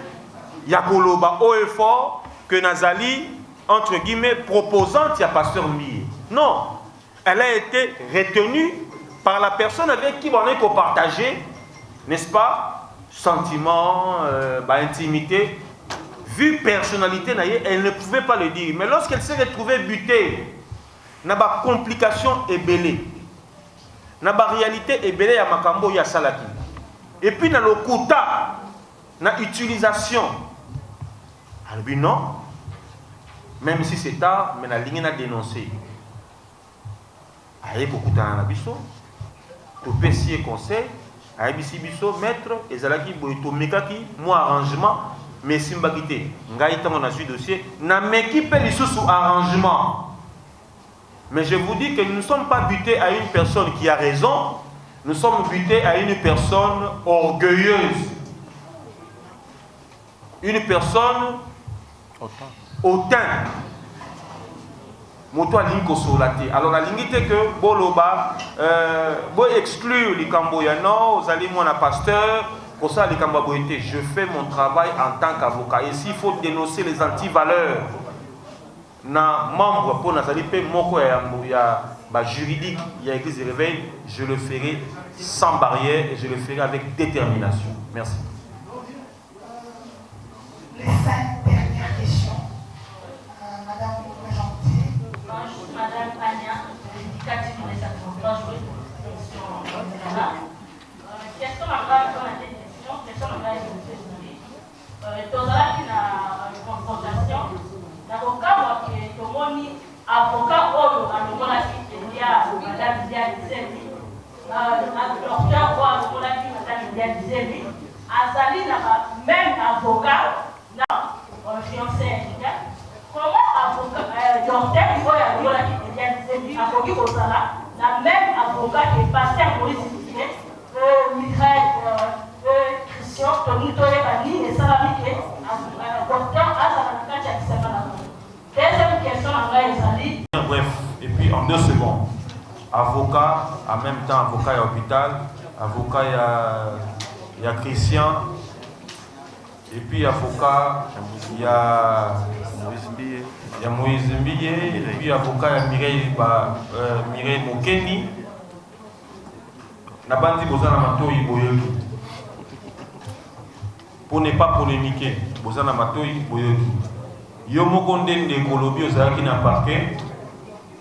Yakoloba haut et fort, que Nazali, entre guillemets, proposante, il y a pasteur Mie. Non, elle a été retenue par la personne avec qui on est pour partager, n'est-ce pas, sentiments, intimité. Vu personnalité, elle ne pouvait pas le dire. Mais lorsqu'elle s'est retrouvée butée, n'a pas complication et belé. N'a pas réalité et belé à Makambo ya Salaki. Et puis dans le quota, dans l'utilisation. Elle dit non. Même si c'est tard, mais la ligne a dénoncé. Elle a beaucoup de temps. Au PC conseil, à ABC Bisso, maître, et Zalaki Boito Mekaki, moi arrangement, mais Simbagité, Ngaïta on a su dossier, n'a m'équipe les sous arrangement. Mais je vous dis que nous ne sommes pas butés à une personne qui a raison, nous sommes butés à une personne orgueilleuse. Une personne hautain. Moto a ligne solate. Alors la ligne était que boloba exclure les camboyano, vous allez moi un pasteur, pour ça les camboyano. Je fais mon travail en tant qu'avocat. Et s'il faut dénoncer les antivaleurs, na membre pour nazali pe moko ya juridique, il y a église de réveil, je le ferai sans barrière et je le ferai avec détermination. Merci. Les 5 dernières questions. Madame. Madame Anya, l'éducatif de l'État de jouer question générale. Question à la question à la dans la confrontation. avocat oyo alongolaki ya madame Lydia Dizembi, docteur oyo alongolaki madame Lydia Dizembi, azali na même avocat na fiancé. Comment avocat docteur oyo alongolaki Lydia Dizembi akoki kozala la même avocat que pasteur Moïse Michael Christian Tony Toyebani et Salamike docteur azala na kati ya kisema na deuxième question à Ezali. Bref, et puis en 2 secondes, avocat, en même temps avocat à l'hôpital, avocat il y a Christian, et puis avocat il y a Moïse Mbie, et puis avocat il y a Mireille Mokeni. Na bandi bozana matoi boyoki. Pour ne pas polémiquer, bozana matoi boyoki. Yo moko ndenge kolobi ozalaki na parquet,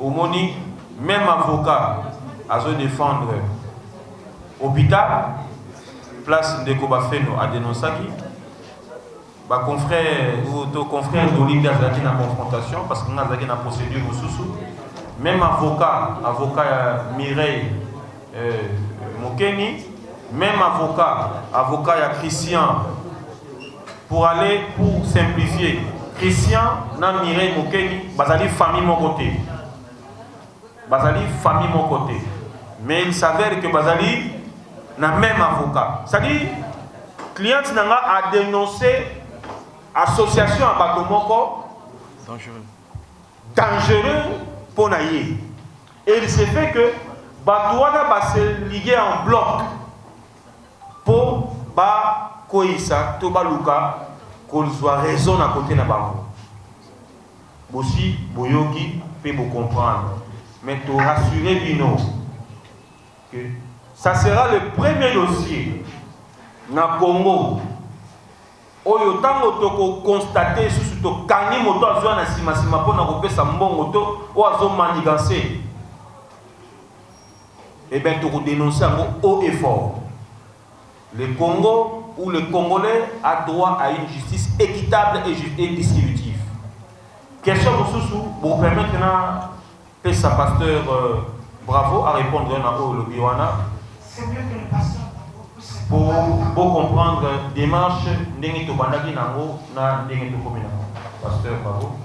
omoni même avocat à se défendre hôpital, place ndeko bafeno a dénoncé ba confrère ou to confrère d'Olivier azalaki na confrontation parce que azalaki na procédure mosusu. Même avocat Mireille Mokeni, même avocat ya Christian pour simplifier. Christian na Mireille Mokeni, bazali famille mon côté. Mais il s'avère que bazali na même avocat. C'est-à-dire, cliente nanga a dénoncé association à Batomoko dangereux pour naïe. Et il s'est fait que Batouana va se liguer en bloc pour Koïsa, Tobaluka, qu'on soit raison à côté de Bango. Aussi, Boyogi peut vous comprendre. Mais te rassurer, Bino, que ça sera le premier dossier dans le Congo. Oyo tango toko constater sous to kangi moto azwa na sima pona kopesa mbongo to o azo manigancer. Et bien toko dénoncer haut et fort. Le Congo ou le Congolais a droit à une justice équitable et distributive. Question pour permettre que sa pasteur Bravo à répondre à le Biwana. C'est mieux que le pasteur. Pour comprendre démarche n'engi to bandaki nango na n'engi to komina. Pasteur Bravo.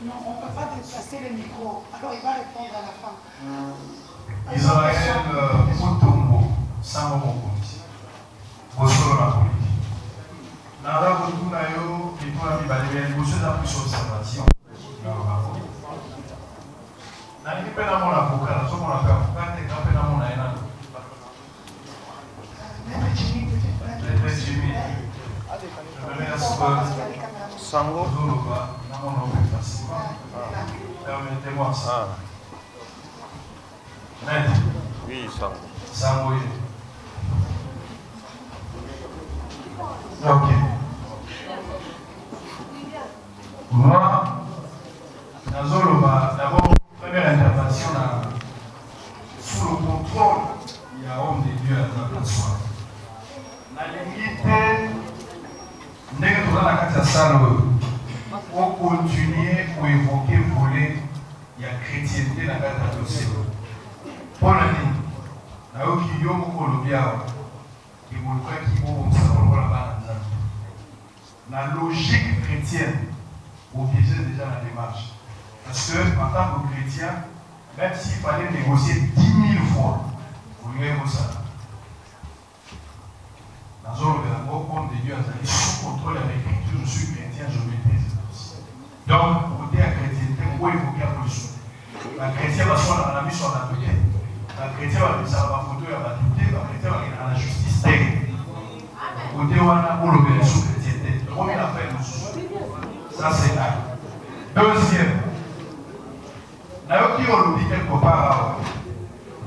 Non, on ne peut pas déplacer le micro. Alors il va répondre à la fin. Israël Mutombo Sango Mokonzi. Bosolo na politique. Nara Botou na yo bituna bibalé bosso da plus observation. Na ni pena mon avocat, na so mon avocat te ka pena mon aina. Sango permettez-moi ça. Oui, Sango. Sango. Ok. Moi, d'abord, première intervention sous le contrôle, il y a homme de Dieu à la place. La limite, n'est que dans la catastrophe, on continue pour évoquer voler, il y a chrétienté dans la catastrophe. Pour la ligne, là où il y a beaucoup de bien, il faut la logique chrétienne, obligé déjà la démarche. Parce que, en tant que chrétien, même s'il fallait négocier 10 000 fois, vous lui avez ça. Dans le compte de Dieu, sous contrôle de l'écriture, je suis chrétien, je maîtrise le dossier. Donc, côté à chrétienté, où évoquer la position. La chrétienne va sur la mission à la côté. La chrétienne va dire ça va photo à la douté, la chrétienne va dire à la justice technique. Côté où on a pour l'obéissance chrétienté. Comme il a fait le sous. Ça, c'est là. Deuxième, là, qui on dit quelque part,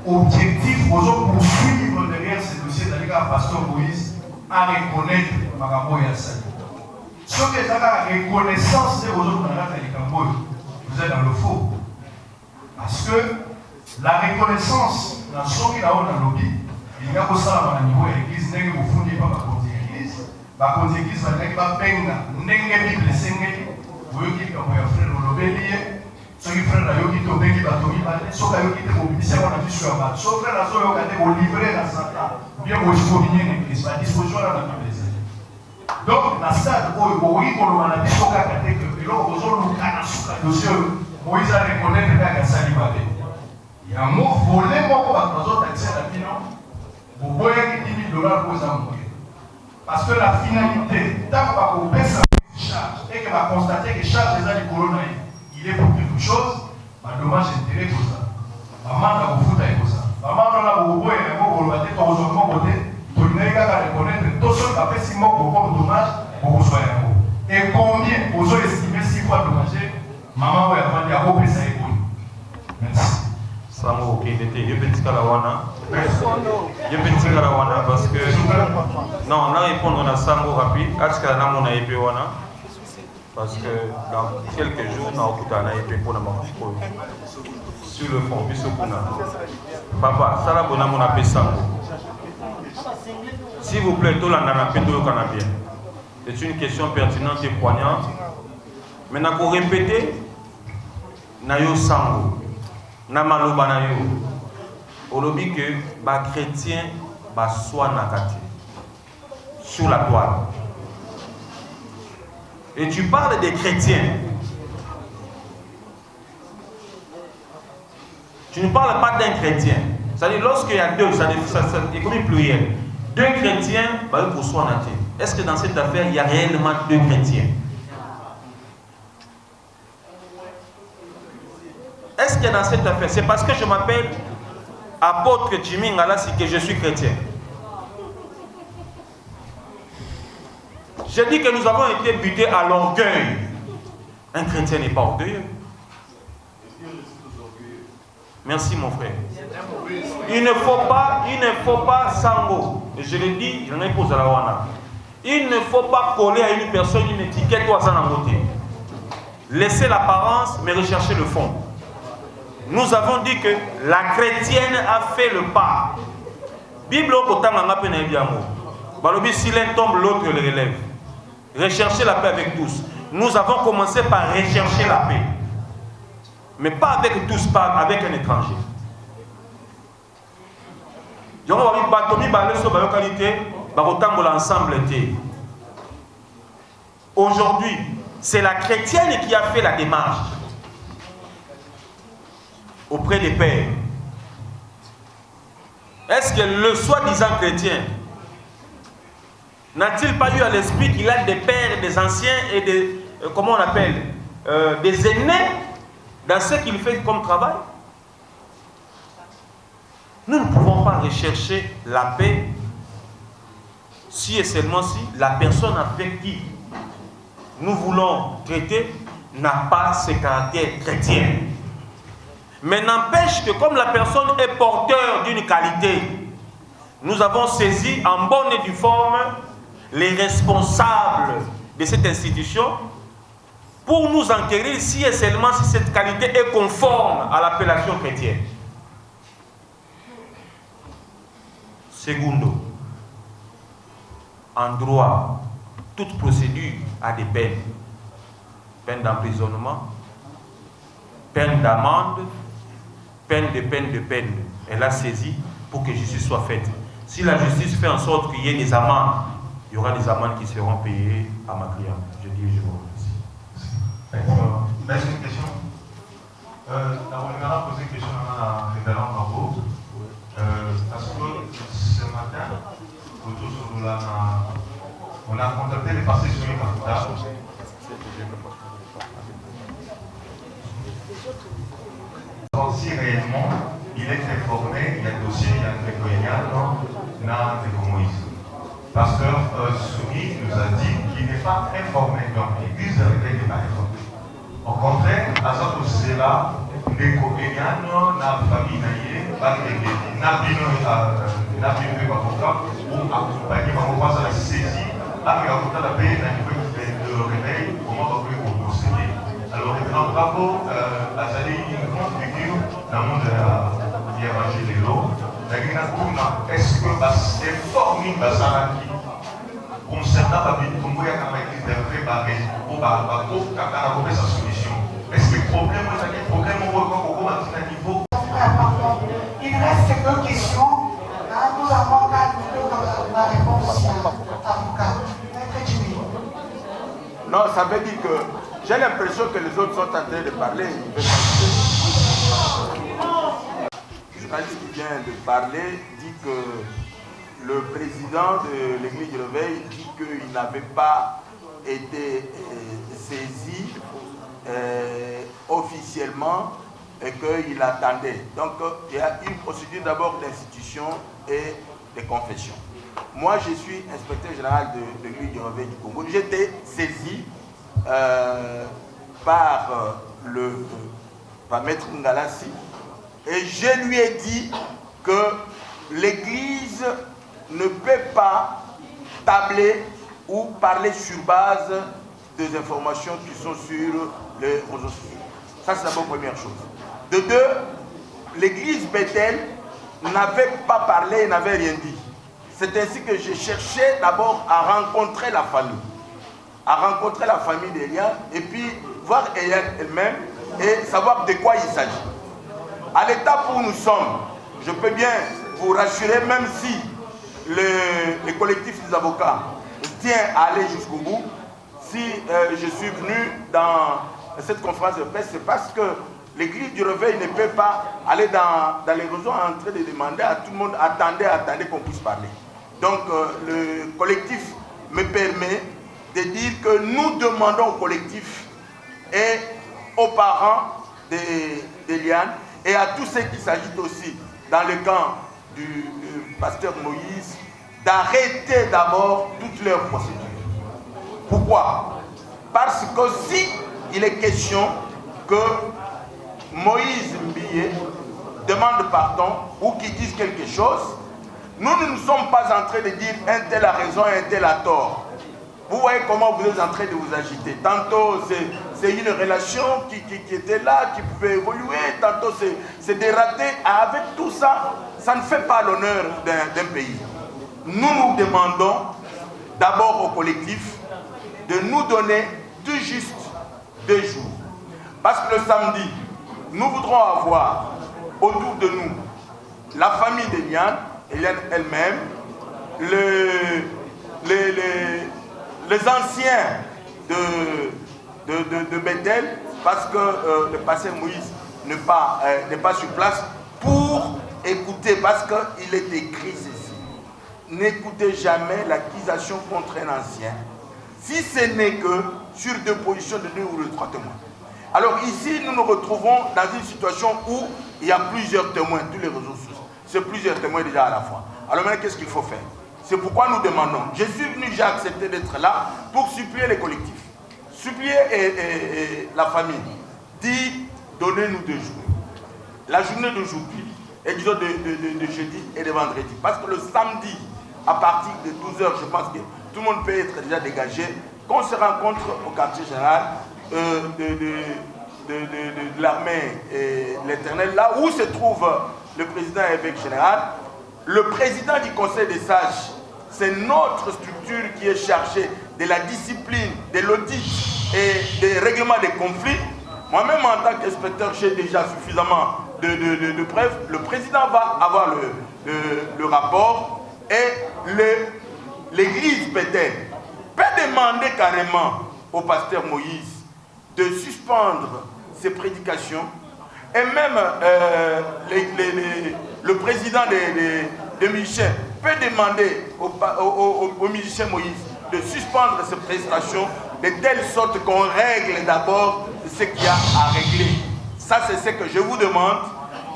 objectif, aux autres poursuivre derrière ce dossier, d'aller à Pasteur Moïse à reconnaître Magambo Yassali. Ce que c'est la reconnaissance des autres, vous êtes dans le faux. Parce que la reconnaissance, dans ce qui est dans le lobby, il y a aussi à niveau de l'église, n'est que vous fondez pas ma compte d'église, ma compte d'église, n'est pas peine, n'est que Bible, c'est vous voyez qu'il y a un frère au lobby lié, Ce qui frère là, yoki to bengi batomi bale, so ka yoki te mobiliser on a vu sur ma. So frère là, so yoka te au livrer la santa. Bien au souligner l'église, à disposition là dans l'église. Donc la salle où il faut le dire so ka kate que lo ozo lu kana suka dossier Moïse a reconnaître que sali bale. Il y a un mot volé moko ba bazo taxer la bino. Vous voyez que $10 000 pour ça. Parce que la finalité, tant qu'on baisse la charge et qu'on va constater que charge des années corona, il est pour quelque chose, bah dommage intérêt pour ça. Maman a beaucoup fait pour ça. Maman a beaucoup fait pour le matin, pour le côté, pour ne pas reconnaître tout ce qui a fait si mort pour dommage, pour que soit et combien vous avez estimé 6 fois dommagé, maman va avoir des repris ça et merci. Sango qui était petit Kalawana. Je petit Kalawana parce que non, on a répondu à Sango rapide. Est-ce que on a épée wana parce que dans quelques jours on a épée pour la sur le fond biso kuna. Papa, ça la bona mon appel Sango. S'il vous plaît, tout l'andana pétolo canadien. C'est une question pertinente et poignante. Maintenant pour répéter, nayo Sango. Namaloba na yo olobi que ba chrétien ba soit nakati sur la toile. Et tu parles des chrétiens. Tu ne parles pas d'un chrétien. C'est-à-dire lorsqu'il y a deux, ça est comme une pluriel. Deux chrétiens, bah pour soi nakati. Est-ce que dans cette affaire il y a réellement deux chrétiens? Est-ce que dans cette affaire, c'est parce que je m'appelle apôtre Jimmy Ngalassi que je suis chrétien? Je dis que nous avons été butés à l'orgueil. Un chrétien n'est pas orgueilleux. Merci mon frère. Il ne faut pas Sango. Je l'ai dit, j'en ai posé à la wana. Il ne faut pas coller à une personne une étiquette ou à sa beauté. Laissez l'apparence, mais recherchez le fond. Nous avons dit que la chrétienne a fait le pas. Bible au si l'un tombe, l'autre le relève. Rechercher la paix avec tous. Nous avons commencé par rechercher la paix. Mais pas avec tous, pas avec un étranger. Aujourd'hui, c'est la chrétienne qui a fait la démarche auprès des pères. Est-ce que le soi-disant chrétien n'a-t-il pas eu à l'esprit qu'il a des pères, des anciens et des, comment on appelle, des aînés dans ce qu'il fait comme travail? Nous ne pouvons pas rechercher la paix si et seulement si la personne avec qui nous voulons traiter n'a pas ce caractère chrétien. Mais n'empêche que comme la personne est porteur d'une qualité, nous avons saisi en bonne et due forme les responsables de cette institution pour nous enquérir si et seulement si cette qualité est conforme à l'appellation chrétienne. Segundo, en droit, toute procédure a des peines. Peine d'emprisonnement, peine d'amende, peine. Elle a saisi pour que justice soit faite. Si la justice fait en sorte qu'il y ait des amendes, il y aura des amendes qui seront payées à ma cliente. Je dis je vous remercie. Merci. Une question. On a posé une question à Révérend Margot. Parce que ce matin, on a contacté les parties sur les candidats. Si réellement il est informé, il y a un dossier, il y a un témoignage de Moïse. Pasteur Soumi nous a dit qu'il n'est pas informé, donc l'église n'est pas informée. Au contraire, à ce là, les comédiens, la famille n'a ou accompagner ma à la saisie, avec la paix, le réveil, comment on peut procéder. Alors, en bravo, Azali, une grande figure dans le monde de l'évangile. Est-ce que c'est formé Bazaraki concernant la vie de Congo, il y a une vraie barrière pour sa solution. Est-ce que le problème, c'est un problème à niveau? Il reste quelques questions. Nous avons la réponse à avocat. Non, ça veut dire que j'ai l'impression que les autres sont en train de parler. Le journaliste qui vient de parler dit que le président de l'église du Réveil dit qu'il n'avait pas été saisi officiellement et qu'il attendait. Donc il y a une procédure d'abord d'institution et de confession. Moi je suis inspecteur général de l'église du Réveil du Congo. J'étais saisi par Maître Ngalassi et je lui ai dit que l'église ne peut pas tabler ou parler sur base des informations qui sont sur les réseaux sociaux. Ça, c'est la bonne première chose. De deux, l'église Bethel n'avait pas parlé, n'avait rien dit. C'est ainsi que j'ai cherché d'abord à rencontrer la famille d'Eliane et puis voir Eliane elle-même et savoir de quoi il s'agit. À l'étape où nous sommes, je peux bien vous rassurer, même si le collectif des avocats tient à aller jusqu'au bout, si je suis venu dans cette conférence de presse, c'est parce que l'église du Réveil ne peut pas aller dans les réseaux en train de demander à tout le monde, attendez qu'on puisse parler. Donc le collectif me permet de dire que nous demandons au collectif et aux parents d'Eliane et à tous ceux qui s'agitent aussi dans le camp du pasteur Moïse d'arrêter d'abord toutes leurs procédures. Pourquoi? Parce que si il est question que Moïse Mbiye demande pardon ou qu'il dise quelque chose, nous ne nous sommes pas en train de dire un tel a raison, un tel a tort. Vous voyez comment vous êtes en train de vous agiter. Tantôt c'est une relation qui était là, qui pouvait évoluer, tantôt c'est dératé. Avec tout ça, ça ne fait pas l'honneur d'un pays. Nous demandons d'abord au collectif de nous donner tout juste 2 jours. Parce que le samedi, nous voudrons avoir autour de nous la famille d'Eliane, Eliane elle-même, les anciens de Bethel, parce que le pasteur Moïse n'est pas sur place pour écouter, parce qu'il est écrit ceci. N'écoutez jamais l'accusation contre un ancien, si ce n'est que sur 2 positions de 2 ou de 3 témoins. Alors ici, nous nous retrouvons dans une situation où il y a plusieurs témoins, tous les réseaux sociaux. C'est plusieurs témoins déjà à la fois. Alors maintenant, qu'est-ce qu'il faut faire? C'est pourquoi nous demandons. Je suis venu, j'ai accepté d'être là pour supplier les collectifs. Supplier la famille. Dit, donnez-nous 2 jours. La journée d'aujourd'hui, et disons de jeudi et de vendredi. Parce que le samedi, à partir de 12h, je pense que tout le monde peut être déjà dégagé. Qu'on se rencontre au quartier général de l'armée et l'Éternel, là où se trouve le président et évêque général. Le président du conseil des sages, c'est notre structure qui est chargée de la discipline, de l'audit et des règlements des conflits. Moi-même, en tant qu'inspecteur, j'ai déjà suffisamment de preuves. Le président va avoir le rapport et l'église Bethel peut demander carrément au pasteur Moïse de suspendre ses prédications et même le président de musiciens peut demander au musicien Moïse de suspendre ses prestations de telle sorte qu'on règle d'abord ce qu'il y a à régler. Ça, c'est ce que je vous demande.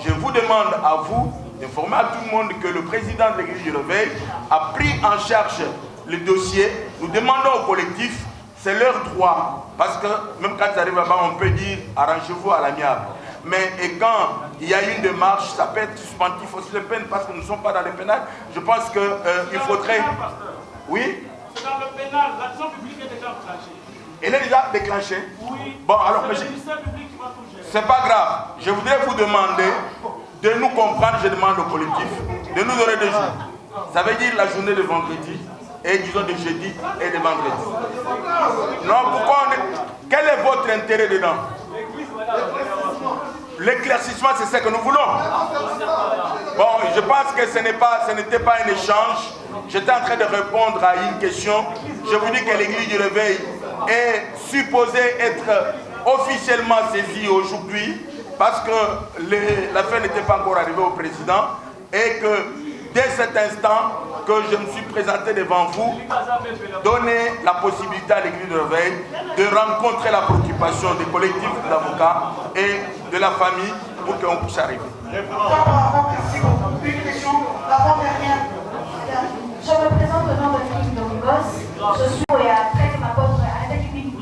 Je vous demande à vous d'informer à tout le monde que le président de l'église du Réveil a pris en charge le dossier. Nous demandons au collectif, c'est leur droit. Parce que même quand ça arrive là-bas, on peut dire arrangez-vous à l'amiable. Mais et quand il y a une démarche, ça peut être suspensif aussi les peines parce que nous ne sommes pas dans le pénal. Je pense qu'il faudrait... Oui? C'est dans le pénal, l'action publique est déjà déclenchée. Elle est déjà déclenchée? Oui. Bon, alors, c'est le ministère public qui va tout gérer. C'est pas grave. Je voudrais vous demander de nous comprendre, je demande au collectif, de nous donner 2 jours. Ça veut dire la journée de vendredi et disons de jeudi et de vendredi. Non, pourquoi on est... Quel est votre intérêt dedans? L'église l'éclaircissement, c'est ce que nous voulons. Bon, je pense que ce n'était pas un échange. J'étais en train de répondre à une question. Je vous dis que l'église du réveil est supposée être officiellement saisie aujourd'hui parce que l'affaire n'était pas encore arrivée au président et que dès cet instant que je me suis présenté devant vous, donner la possibilité à l'église du réveil de rencontrer la préoccupation des collectifs d'avocats et de la famille pour qu'on puisse arriver. Merci beaucoup. Une question, l'avant-dernière. Je me présente au nom de Philippe Domingos. Je suis très ma pauvre à la République.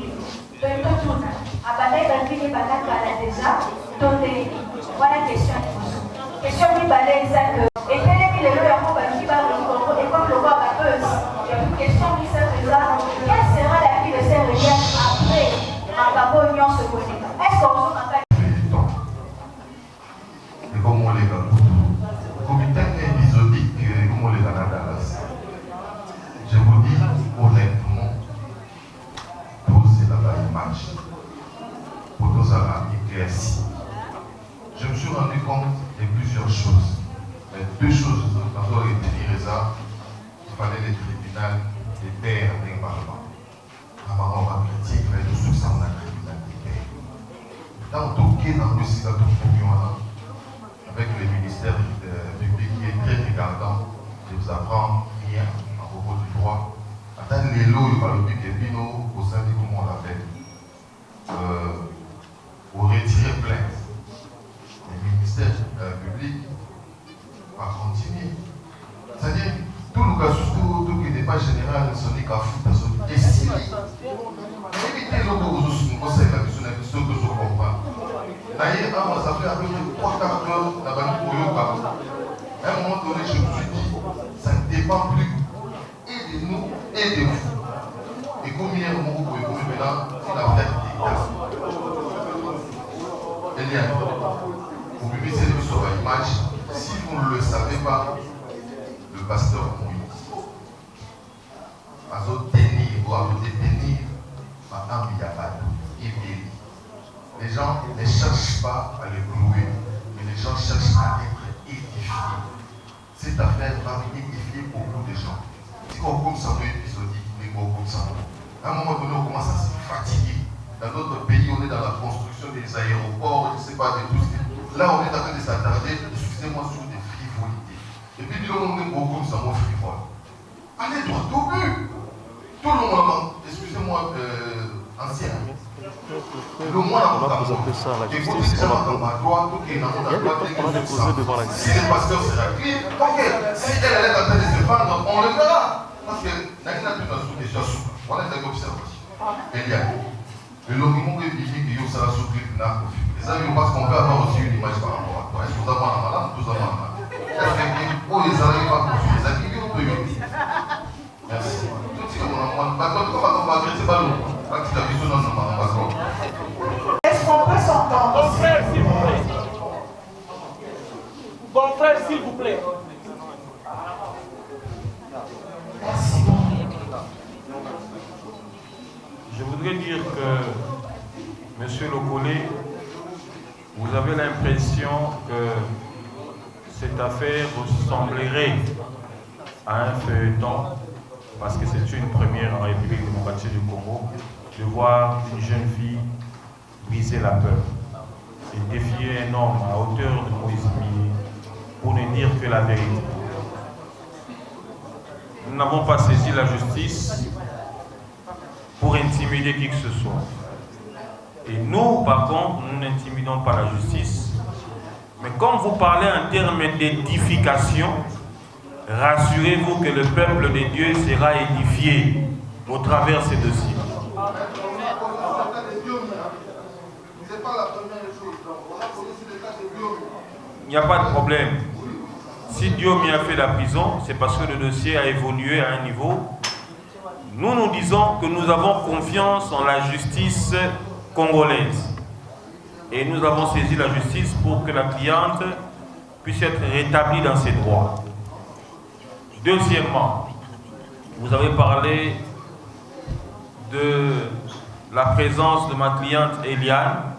De Totuna. À Bataille d'Alvini Bakaka à la déjà. Donc, voilà la question. Question qui balait ça que. Et quel est le leur qui va et comme le roi Bateuse. Il y a une question qui s'est présente. Quelle sera la vie de ces religions après Macabo Union se connaît? Est-ce qu'on se rappelle? Et comme on les gars, le comité épisodique, comme on les a dans je vous dis honnêtement, posez la image pour nous avoir éclairci. Je me suis rendu compte de plusieurs choses. Mais deux choses, d'abord, retenir ça, il fallait les tribunaux des pères d'un parlement. Avant, on va critiquer, il fallait tout ce que ça, on a tribunal des pères. Dans tout cas, dans le site avec le ministère public qui est très regardant, je vous apprends rien à propos du droit. Attends les lots, il va le but et puis nous, vous savez comment on l'appelle. Vous retirez plainte. Le ministère public va continuer. C'est-à-dire, tout le cas, tout qui n'est pas général, ce n'est qu'à foutre, ce n'est qu'à évitez le conseil de la question que je comprends. D'ailleurs, ça fait à peu près 3-4 heures dans à un moment donné, je me suis dit, ça ne dépend plus et de nous et de vous. Et comme il y a un moment où vous pouvez maintenant, c'est la vraie Eliane, vous pouvez servir sur l'image. Si vous ne le savez pas, le pasteur Moïse, à votre tenir, ou à votre détenir, maintenant il y a pas de les gens ne cherchent pas à le clouer, mais les gens cherchent à être édifiés. Cette affaire va édifier beaucoup de gens. Si on compte ça épisodique, mais beaucoup de ça. À un moment donné, on commence à se fatiguer. Dans notre pays, on est dans la construction des aéroports, je ne sais pas, de tout ce qui. Là, on est en train de s'attarder, excusez-moi, sur des frivolités. Et puis, du moment où on est beaucoup, nous sommes frivoles. Allez droit au but. Tout le monde, excusez-moi, ancien. Le moins on va vous appeler ça la justice. On a déposé devant la justice. Si le pasteur se réclame, ok, si elle est en train de se vendre, on le verra. Parce que n'a plus dans déjà sous. Voilà une observation. Il y a le logement que Bibi qui ça sous tribunal. Les amis, parce qu'on peut avoir aussi une image par rapport à toi. Est-ce que vous avez un malade? Tous avez un malade. Est-ce que les arrivent pas pour les amis? Merci. Tout ce qu'on a, on va agresser pas l'eau. Est-ce qu'on peut s'entendre? Bon frère, s'il vous plaît. Bon frère, s'il vous plaît. Merci. Je voudrais dire que, Monsieur Locolé, vous avez l'impression que cette affaire ressemblerait à un feuilleton, parce que c'est une première en République démocratique du Congo, de voir une jeune fille briser la peur et défier un homme à hauteur de Moïse Mili pour ne dire que la vérité. Nous n'avons pas saisi la justice pour intimider qui que ce soit. Et nous, par contre, nous n'intimidons pas la justice. Mais comme vous parlez en termes d'édification, rassurez-vous que le peuple de Dieu sera édifié au travers de ces dossiers. Il n'y a pas de problème. Si Diomi a fait la prison, c'est parce que le dossier a évolué à un niveau. Nous disons que nous avons confiance en la justice congolaise. Et nous avons saisi la justice pour que la cliente puisse être rétablie dans ses droits. Deuxièmement, vous avez parlé de la présence de ma cliente Eliane.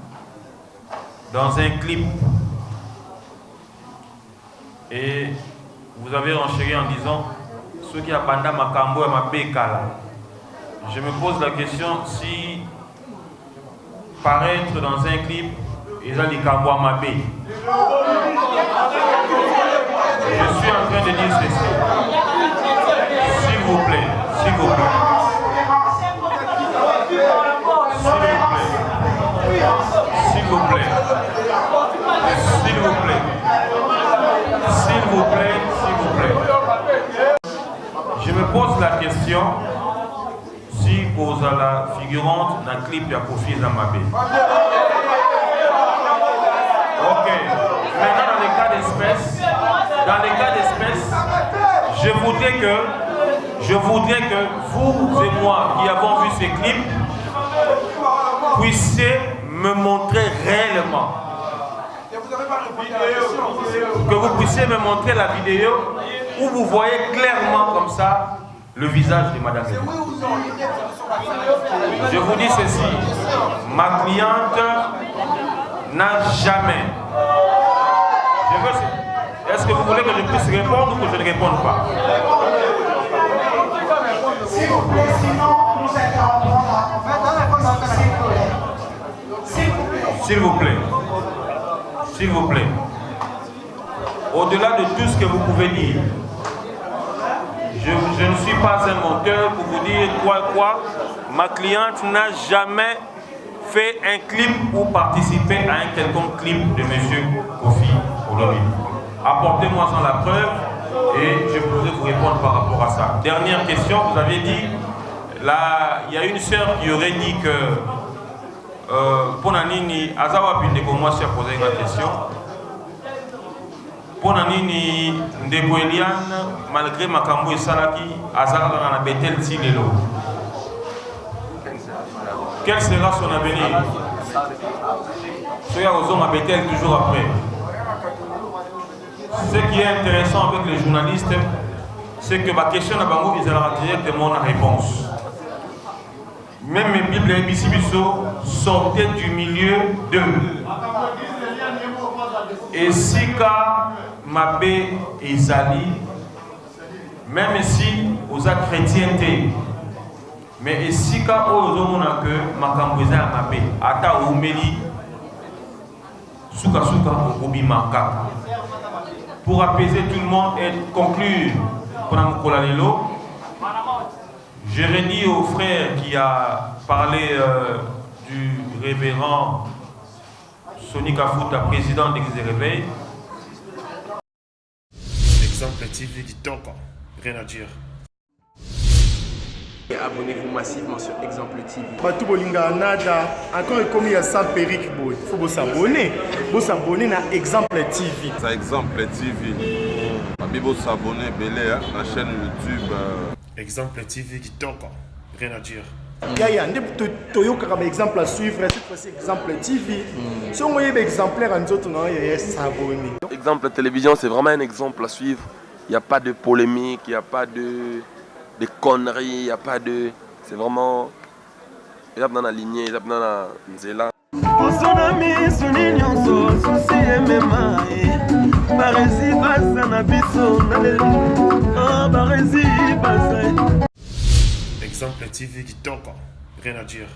dans un clip et vous avez renchéri en disant ceux qui abandonnent ma cambo et ma bécala. Je me pose la question si paraître dans un clip ils ont dit cambo à ma bé. Je suis en train de dire ceci. S'il vous plaît, s'il vous plaît. S'il vous plaît. S'il vous plaît. S'il vous plaît. S'il vous plaît. Je me pose la question si pose la figurante d'un clip à Kofi Zamabé. Ok. Maintenant dans les cas d'espèce, je voudrais que vous et moi qui avons vu ces clips puissiez me montrer réellement. Que vous puissiez me montrer la vidéo où vous voyez clairement comme ça le visage de Madame. Je vous dis ceci, ma cliente n'a jamais. Est-ce que vous voulez que je puisse répondre ou que je ne réponde pas? S'il vous plaît, sinon nous interrompons S'il vous plaît. S'il vous plaît. Au-delà de tout ce que vous pouvez dire, je ne suis pas un menteur pour vous dire quoi. Ma cliente n'a jamais fait un clip ou participé à un quelconque clip de M. Kofi Olomide. Apportez-moi en la preuve et je pourrai vous répondre par rapport à ça. Dernière question, vous avez dit, là, il y a une sœur qui aurait dit que pour Nanini, Azawa Bindeko, moi je posé une question. Pour Nanini, Ndeko Eliane, malgré Makambo et Salaki, Azara dans la Betel Tilelo. Quel sera son avenir? Soya aux hommes à Betel toujours après. Ce qui est intéressant avec les journalistes, c'est que ma question à Bango, ils auront directement la réponse. Même mes Bibles et Bissibiso sortaient du milieu d'eux. Et Sika, Mabé et Zali, même si aux chrétienté, mais Sika, aux hommes que Makambouza Mabé, Ata Oumeli, Souka Obi Maka. Pour apaiser tout le monde et conclure je redis au frère qui a parlé du révérend Soni Kafuta, président de l'Église des Réveils. Exemple TV qui toque, rien à dire. Abonnez-vous massivement sur Exemple TV. Batou Bolinga Nada, encore commis à sans périque, il faut vous s'abonner. Vous s'abonner à Exemple TV. C'est Exemple TV. Vous s'abonner à la chaîne YouTube. Exemple TV qui toque, rien à dire. Il y a un exemple à suivre, cette fois-ci Exemple TV. Si on voit un exemplaire en autres, il y a s'abonner. Exemple télévision, c'est vraiment un exemple à suivre. Il n'y a pas de polémique, il n'y a pas de conneries, il n'y a pas de... C'est vraiment... Il y a dans la lignée, il y a dans la nzela. Exemple TV qui toque, rien à dire.